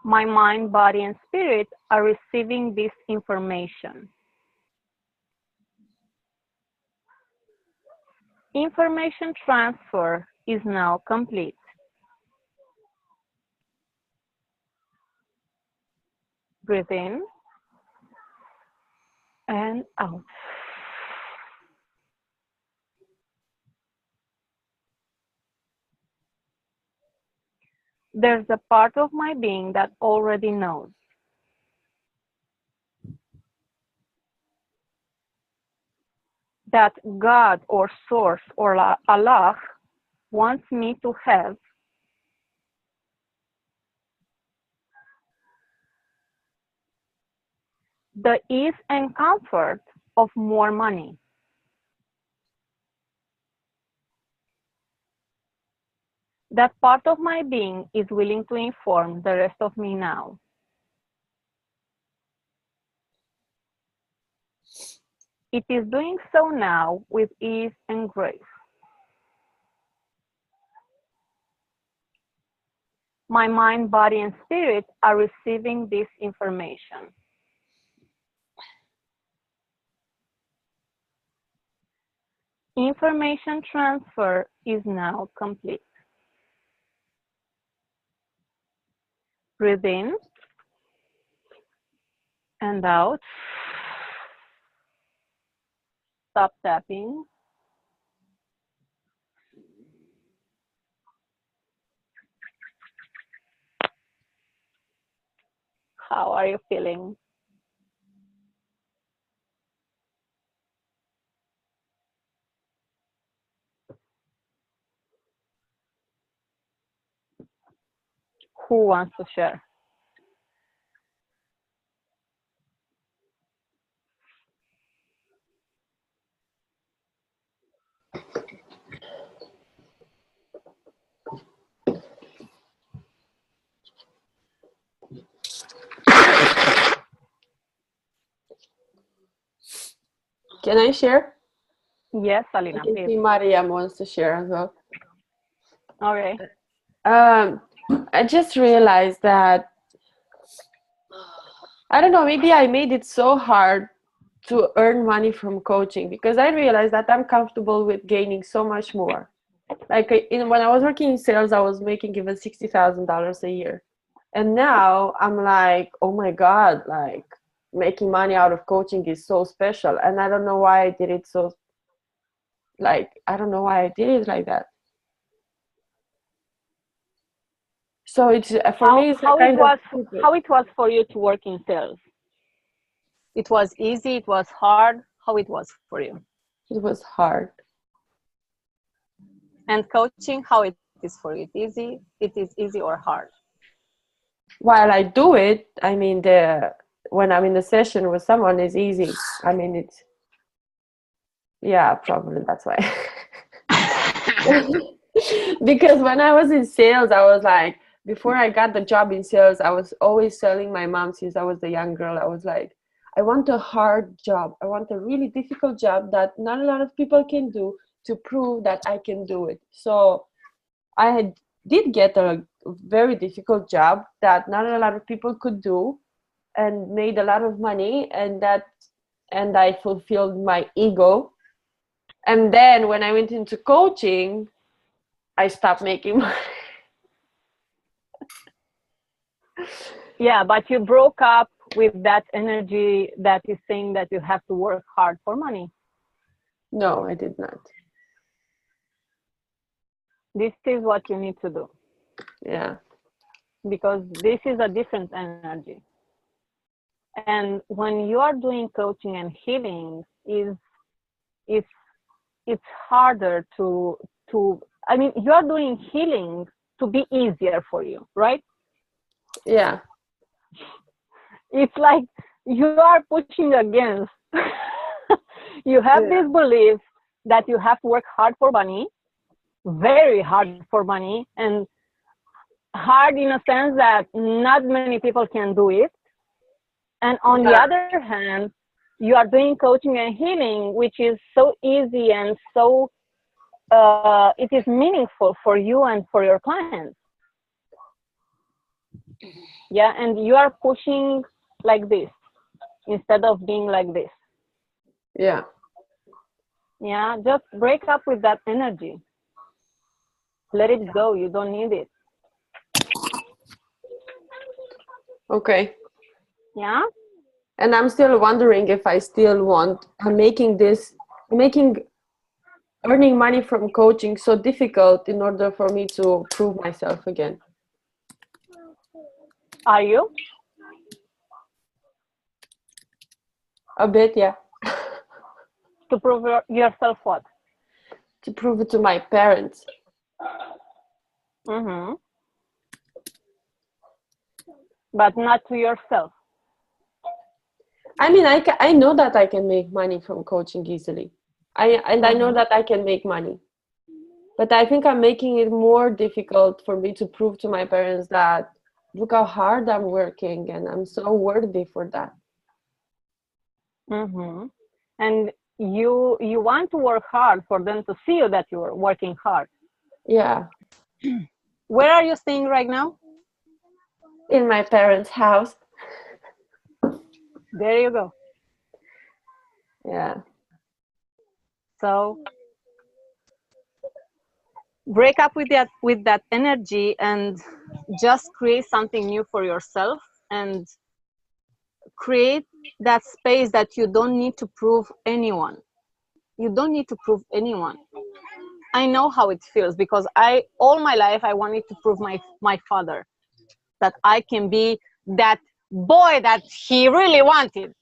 My mind, body, and spirit are receiving this information. Information transfer is now complete. Breathe in and out. There's a part of my being that already knows that God or Source or Allah wants me to have the ease and comfort of more money. That part of my being is willing to inform the rest of me now. It is doing so now with ease and grace. My mind, body, and spirit are receiving this information. Information transfer is now complete. Breathe in and out. Stop tapping. How are you feeling? Who wants to share? Can I share? Yes, I Alina, can see please. Mariam wants to share as well. Okay. I just realized that, I don't know, maybe I made it so hard to earn money from coaching because I realized that I'm comfortable with gaining so much more. Like when I was working in sales, I was making even $60,000 a year. And now I'm like, oh my God, like making money out of coaching is so special. And I don't know why I did it so, like, I don't know why I did it like that. So it's for me, it's how kind of how it was for you to work in sales? It was easy, it was hard. How it was for you? it was hard. And coaching, how it is for you? It is easy or hard? While I do it, I mean, when I'm in a session with someone, is easy. I mean, it's, yeah, probably that's why. Because when I was in sales, I was like, before I got the job in sales, I was always telling my mom since I was the young girl, I was like, I want a hard job. I want a really difficult job that not a lot of people can do to prove that I can do it. So did get a very difficult job that not a lot of people could do and made a lot of money, and I fulfilled my ego. And then when I went into coaching, I stopped making money. Yeah, but you broke up with that energy that is saying that you have to work hard for money. No, I did not. This is what you need to do. Yeah. Because this is a different energy. And when you are doing coaching and healing, it's harder to I mean, you are doing healing to be easier for you, right? Yeah. It's like you are pushing against. You have this belief that you have to work hard for money, very hard for money, and hard in a sense that not many people can do it. And on the other hand, you are doing coaching and healing, which is so easy and so it is meaningful for you and for your clients. Yeah, and you are pushing like this instead of being like this. Yeah. Yeah, just break up with that energy. Let it go. You don't need it. Okay. Yeah. And I'm still wondering if I still want, earning money from coaching so difficult in order for me to prove myself again. Are you? A bit, yeah. To prove yourself what? To prove it to my parents. Mm-hmm. But not to yourself. I mean, I know that I can make money from coaching easily. I know that I can make money. But I think I'm making it more difficult for me to prove to my parents that look how hard I'm working and I'm so worthy for that. Mm-hmm. And you want to work hard for them to see you that you're working hard. Yeah. Where are you staying right now? In my parents' house. There you go. Yeah. So break up with that energy and just create something new for yourself, and create that space that you don't need to prove anyone. You don't need to prove anyone. I know how it feels, because all my life I wanted to prove my father that I can be that boy that he really wanted.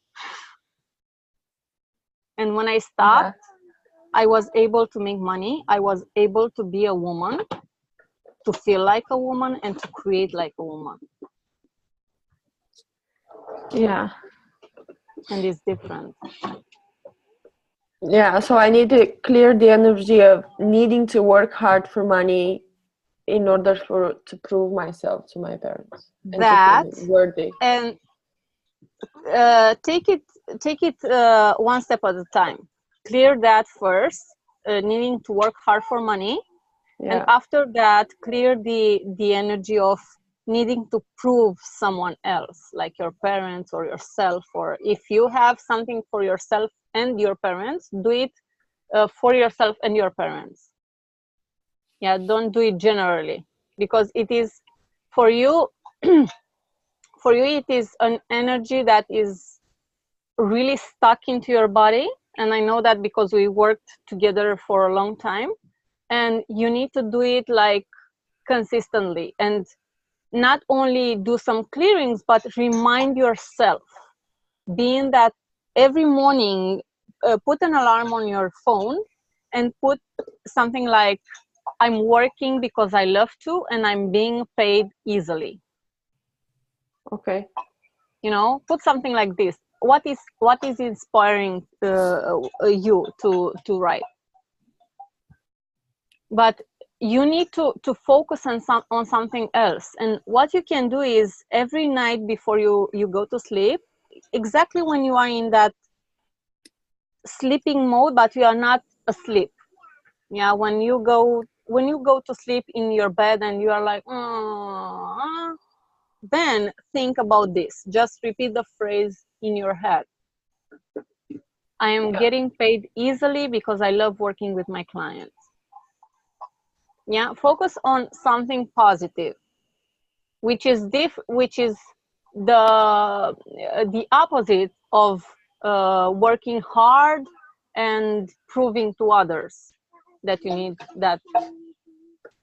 And when I stopped, I was able to make money. I was able to be a woman, to feel like a woman, and to create like a woman. Yeah. And it's different. Yeah, so I need to clear the energy of needing to work hard for money in order to prove myself to my parents. And That, to feel worthy. and take it one step at a time. Clear that first, needing to work hard for money. Yeah. And after that, clear the energy of needing to prove someone else, like your parents or yourself, or if you have something for yourself and your parents, do it for yourself and your parents. Yeah, don't do it generally, because it is for you. For you, it is an energy that is really stuck into your body, and I know that because we worked together for a long time. And you need to do it like consistently, and not only do some clearings, but remind yourself, being that every morning, put an alarm on your phone and put something like, I'm working because I love to, and I'm being paid easily. Okay. You know, put something like this. What is inspiring you to write? But you need to focus on something else. And what you can do is, every night before you go to sleep, exactly when you are in that sleeping mode, but you are not asleep. Yeah, when you go to sleep in your bed and you are like, then think about this. Just repeat the phrase in your head. I am getting paid easily because I love working with my clients. Yeah, focus on something positive, which is the opposite of working hard and proving to others that you need that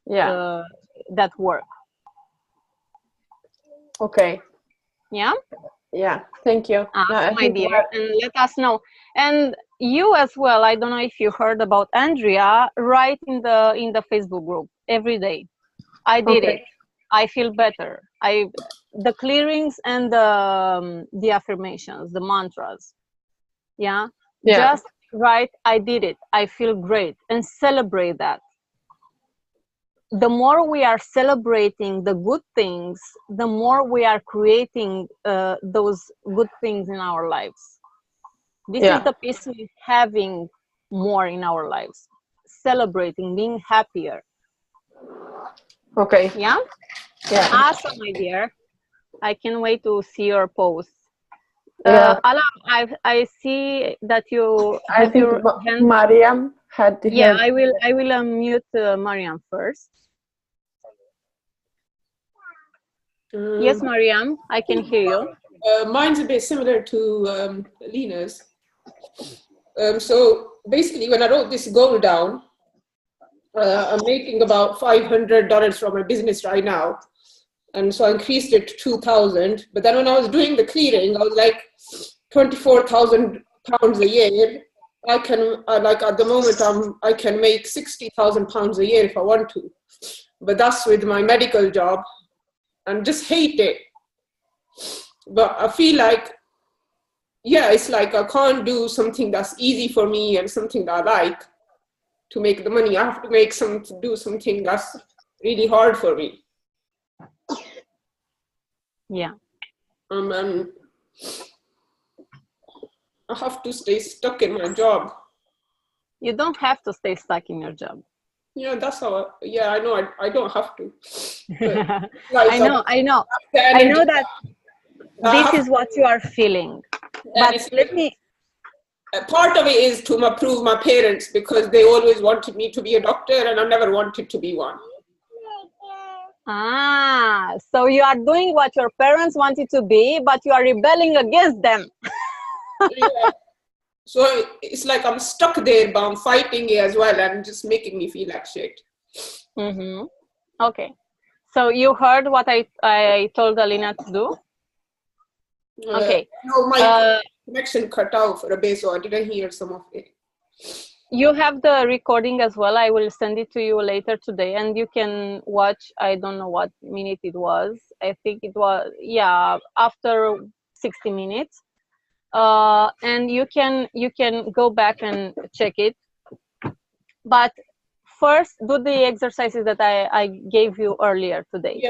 that work. Okay. Yeah. Yeah. Thank you. My dear, and let us know. And you as well. I don't know if you heard about Andrea. Write in the Facebook group every day. I did it. I feel better. The clearings and the affirmations, the mantras. Yeah. Just write, I did it. I feel great, and celebrate that. The more we are celebrating the good things, the more we are creating those good things in our lives. This is the piece we're having more in our lives. Celebrating, being happier. Okay. Yeah? Yeah. Awesome, my dear. I can't wait to see your post. Alam, I see that you have your hand. Mariam had the hand. I will unmute Mariam first. Yes, Mariam, I can hear you. Mine's a bit similar to Lena's. So basically, when I wrote this goal down, I'm making about $500 from my business right now. And so I increased it to 2,000. But then when I was doing the clearing, I was like, 24,000 pounds a year. I can, like at the moment, I can make 60,000 pounds a year if I want to. But that's with my medical job, and just hate it. But I feel like, yeah, it's like I can't do something that's easy for me and something that I like to make the money. I have to do something that's really hard for me. Yeah. And I have to stay stuck in my job. You don't have to stay stuck in your job. Yeah, that's how. I know. I don't have to. I know that this is what you are feeling. But let me. Part of it is to prove my parents, because they always wanted me to be a doctor and I never wanted to be one. So you are doing what your parents wanted to be, but you are rebelling against them. Yeah. So it's like I'm stuck there, but I'm fighting it as well, and just making me feel like shit. Mm-hmm. Okay. So you heard what I told Alina to do? Okay. No, my connection cut out for a bit, so I didn't hear some of it. You have the recording as well. I will send it to you later today, and you can watch. I don't know what minute it was. I think it was, after 60 minutes. And you can go back and check it. But first, do the exercises that I gave you earlier today.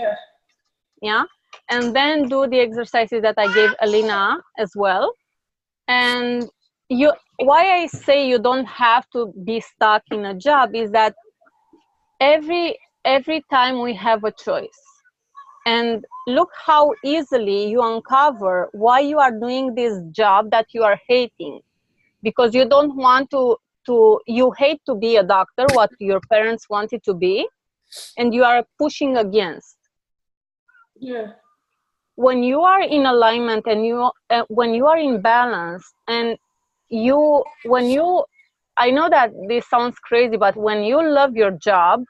Yeah. And then do the exercises that I gave Alina as well. And why I say you don't have to be stuck in a job is that every time we have a choice. And look how easily you uncover why you are doing this job that you are hating. Because you don't want you hate to be a doctor, what your parents wanted to be, and you are pushing against. Yeah. When you are in alignment and when you are in balance, and I know that this sounds crazy, but when you love your job,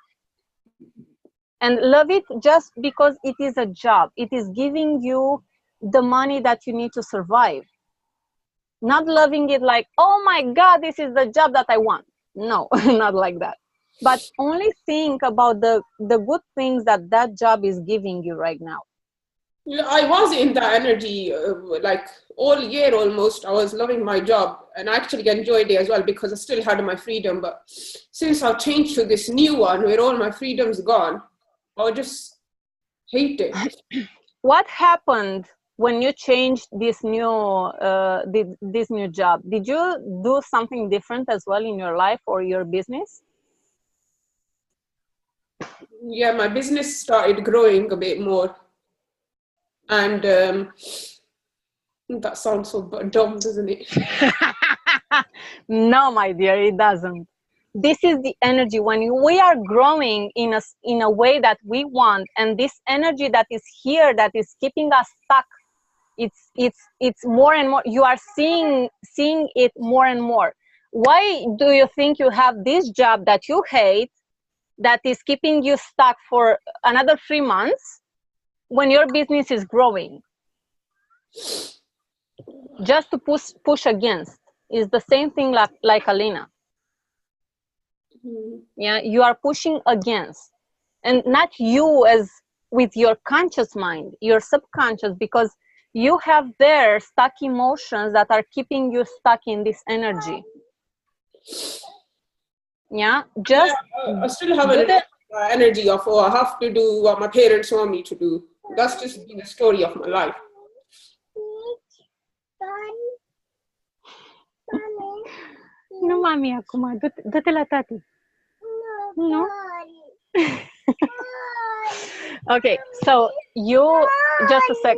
and love it just because it is a job, it is giving you the money that you need to survive. Not loving it like, oh my God, this is the job that I want. No, not like that. But only think about the good things that job is giving you right now. Yeah, I was in that energy like all year almost. I was loving my job and I actually enjoyed it as well because I still had my freedom. But since I've changed to this new one where all my freedom's gone, I just hate it. What happened when you changed this new job? Did you do something different as well in your life or your business? Yeah, my business started growing a bit more. And that sounds so dumb, doesn't it? No, my dear, it doesn't. This is the energy when we are growing in a way that we want, and this energy that is here that is keeping us stuck, it's more and more. You are seeing it more and more. Why do you think you have this job that you hate that is keeping you stuck for another 3 months when your business is growing? Just to push against is the same thing like Alina. Yeah, you are pushing against, and not you as with your conscious mind, your subconscious, because you have there stuck emotions that are keeping you stuck in this energy. Yeah, just I still have an energy of, I have to do what my parents want me to do. That's just been the story of my life. Nu, mami, acum, dă-te la tati. No? Okay, so you, just a sec.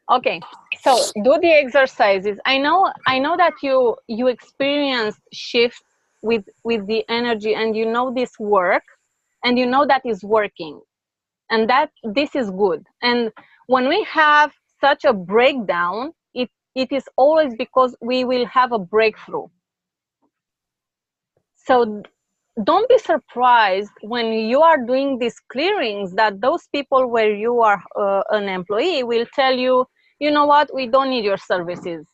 Okay, so do the exercises. I know that you experienced shifts with the energy, and you know this work, and you know that is working, and that this is good. And when we have such a breakdown, it is always because we will have a breakthrough. So don't be surprised when you are doing these clearings that those people where you are an employee will tell you, you know what, we don't need your services,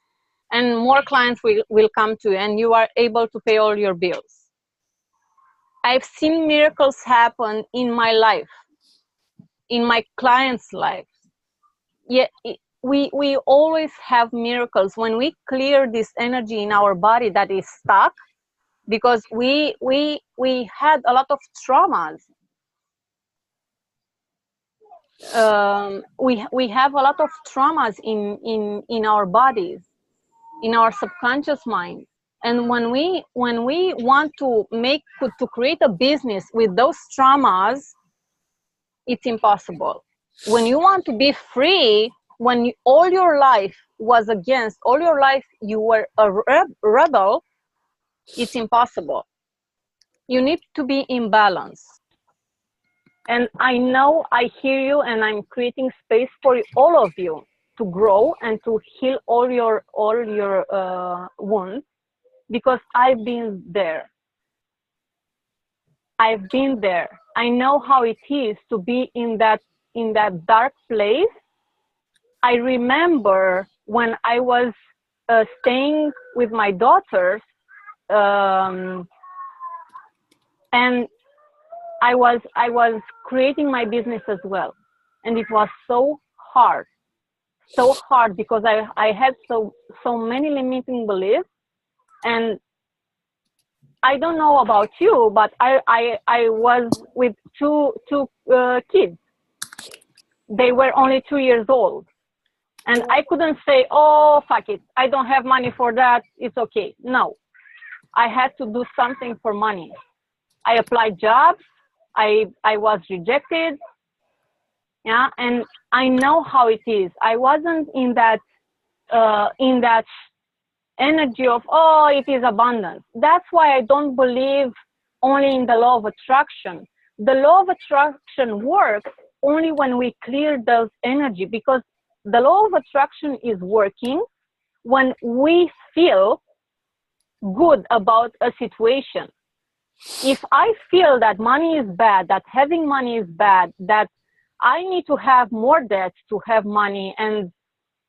and more clients will come to you, and you are able to pay all your bills. I've seen miracles happen in my life, in my clients' life. Yeah, we always have miracles when we clear this energy in our body that is stuck, because we had a lot of traumas. We have a lot of traumas in our bodies, in our subconscious mind. And when we want to create a business with those traumas, it's impossible. When you want to be free, when all your life was against, all your life you were a rebel, it's impossible. You need to be in balance. And I know I hear you, and I'm creating space for all of you to grow and to heal all your wounds, because I've been there. I've been there. I know how it is to be in that dark place. I remember when I was staying with my daughters, and I was creating my business as well, and it was so hard because I had so many limiting beliefs. And I don't know about you, but I was with two kids. They were only 2 years old, and I couldn't say, oh, fuck it, I don't have money for that, it's okay. No, I had to do something for money. I applied jobs, I was rejected, yeah, and I know how it is. I wasn't in that energy of, oh, it is abundance. That's why I don't believe only in the law of attraction. The law of attraction works only when we clear those energy, because the law of attraction is working when we feel good about a situation. If I feel that money is bad, that having money is bad, that I need to have more debt to have money, and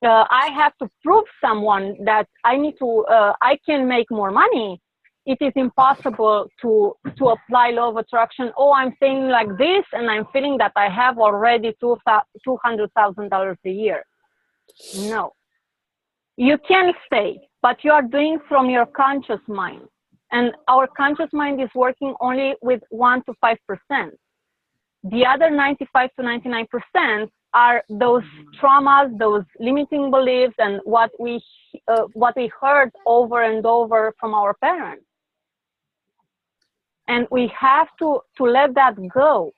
I have to prove someone that I can make more money, it is impossible to apply law of attraction. Oh, I'm saying like this, and I'm feeling that I have already $200,000 a year. No, you can say, but you are doing from your conscious mind, and our conscious mind is working only with 1 to 5%. The other 95 to 99% are those traumas, those limiting beliefs, and what we heard over and over from our parents. And we have to let that go.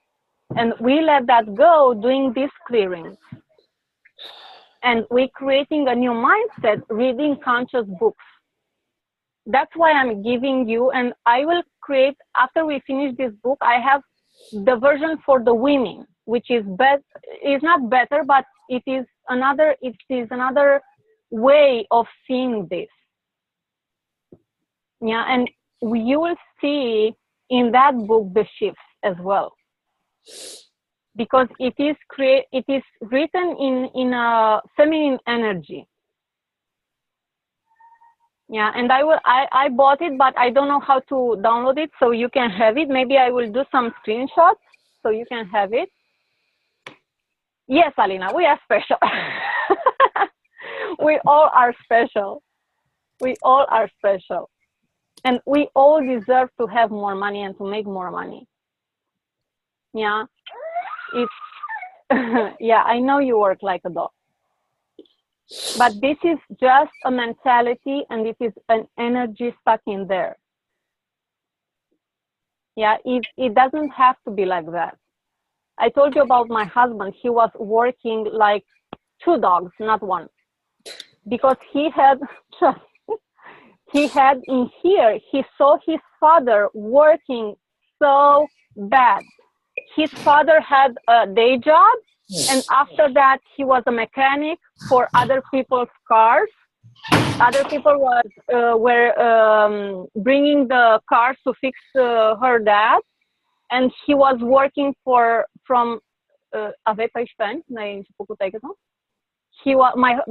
And we let that go doing this clearing. And we're creating a new mindset, reading conscious books. That's why I'm giving you, and I will create, after we finish this book, I have the version for the women, which is not better, but it is another way of seeing this. Yeah, and you will see in that book the shifts as well, because it is written in a feminine energy. Yeah, and I bought it, but I don't know how to download it, so you can have it. Maybe I will do some screenshots so you can have it. Yes, Alina, we are special. We all are special. We all are special. And we all deserve to have more money and to make more money. Yeah, it's, yeah, I know you work like a dog. But this is just a mentality, and it is an energy stuck in there. Yeah, it doesn't have to be like that. I told you about my husband. He was working like 2 dogs, not 1. Because he had in here, he saw his father working so bad. His father had a day job, and after that, he was a mechanic for other people's cars. Other people were bringing the cars to fix her dad, and he was working from avea 14 ani, n-ai început cu taică-tu?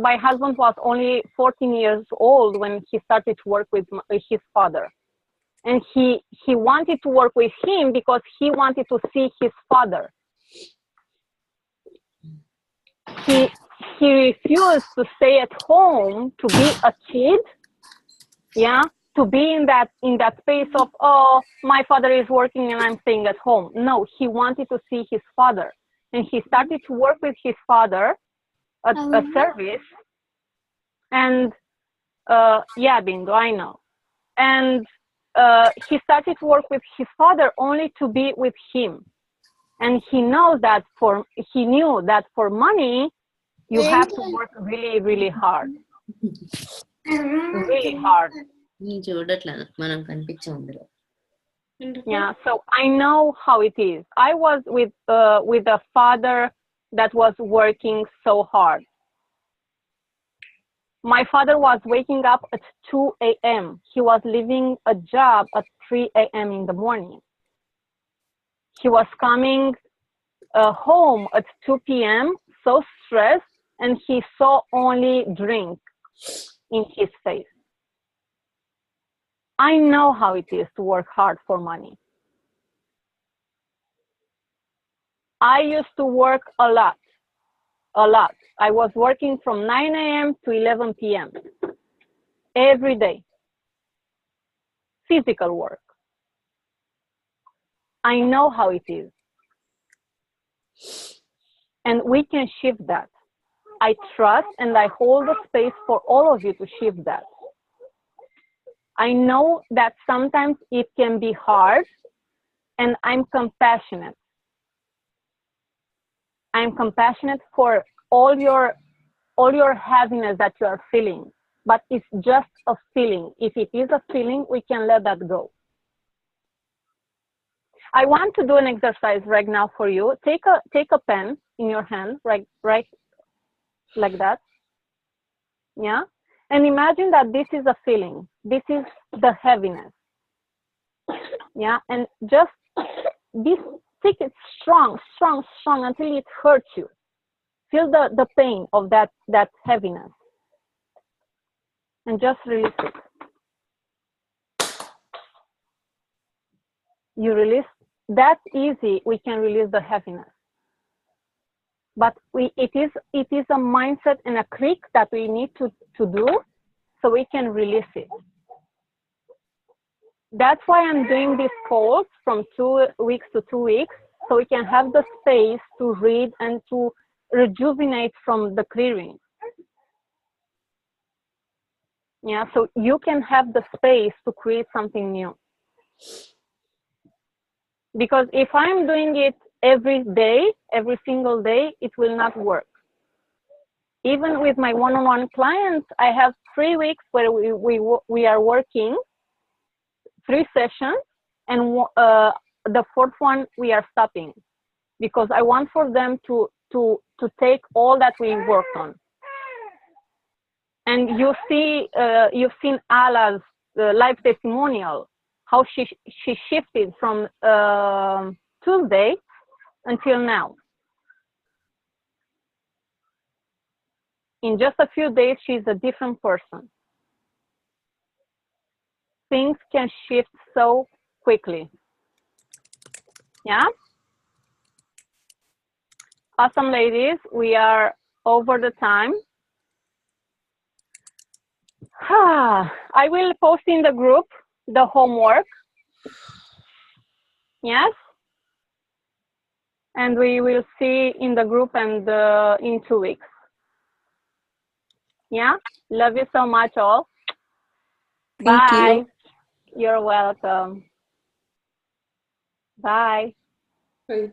My husband was only 14 years old when he started to work with his father. And he wanted to work with him because he wanted to see his father. He refused to stay at home to be a kid, yeah, to be in that space of, oh, my father is working and I'm staying at home. No, he wanted to see his father. And he started to work with his father at a service. And yeah, Bindu, I know. And he started to work with his father only to be with him. And he knew that for money, you have to work really, really hard. Really hard. Yeah, so I know how it is. I was with a father that was working so hard. My father was waking up at 2 a.m. He was leaving a job at 3 a.m. in the morning. He was coming home at 2 p.m. so stressed, and he saw only drink in his face. I know how it is to work hard for money. I used to work a lot. I was working from 9 a.m. to 11 p.m. every day. Physical work. I know how it is. And we can shift that. I trust and I hold the space for all of you to shift that. I know that sometimes it can be hard, and I'm compassionate. I'm compassionate for all your heaviness that you are feeling, but it's just a feeling. If it is a feeling, we can let that go. I want to do an exercise right now for you. Take a pen in your hand, right like that. Yeah? And imagine that this is a feeling. This is the heaviness. Yeah? And just take it strong until it hurts you. Feel the pain of that heaviness. And just release it. You release. That's easy. We can release the heaviness. But it is a mindset and a click that we need to do so we can release it. That's why I'm doing these calls from 2 weeks to 2 weeks, so we can have the space to read and to rejuvenate from the clearing. Yeah, so you can have the space to create something new. Because if I'm doing it every day, every single day, it will not work. Even with my one-on-one clients, I have 3 weeks where we are working 3 sessions, and the 4th one we are stopping because I want for them to take all that we worked on. And you see, you've seen Ala's live testimonial, how she shifted from Tuesday until now. In just a few days, she's a different person. Things can shift so quickly. Yeah? Awesome, ladies. We are over the time. I will post in the group the homework. Yes? And we will see in the group and in 2 weeks. Yeah? Love you so much all. Thank Bye. you. You're welcome. Bye. Bye.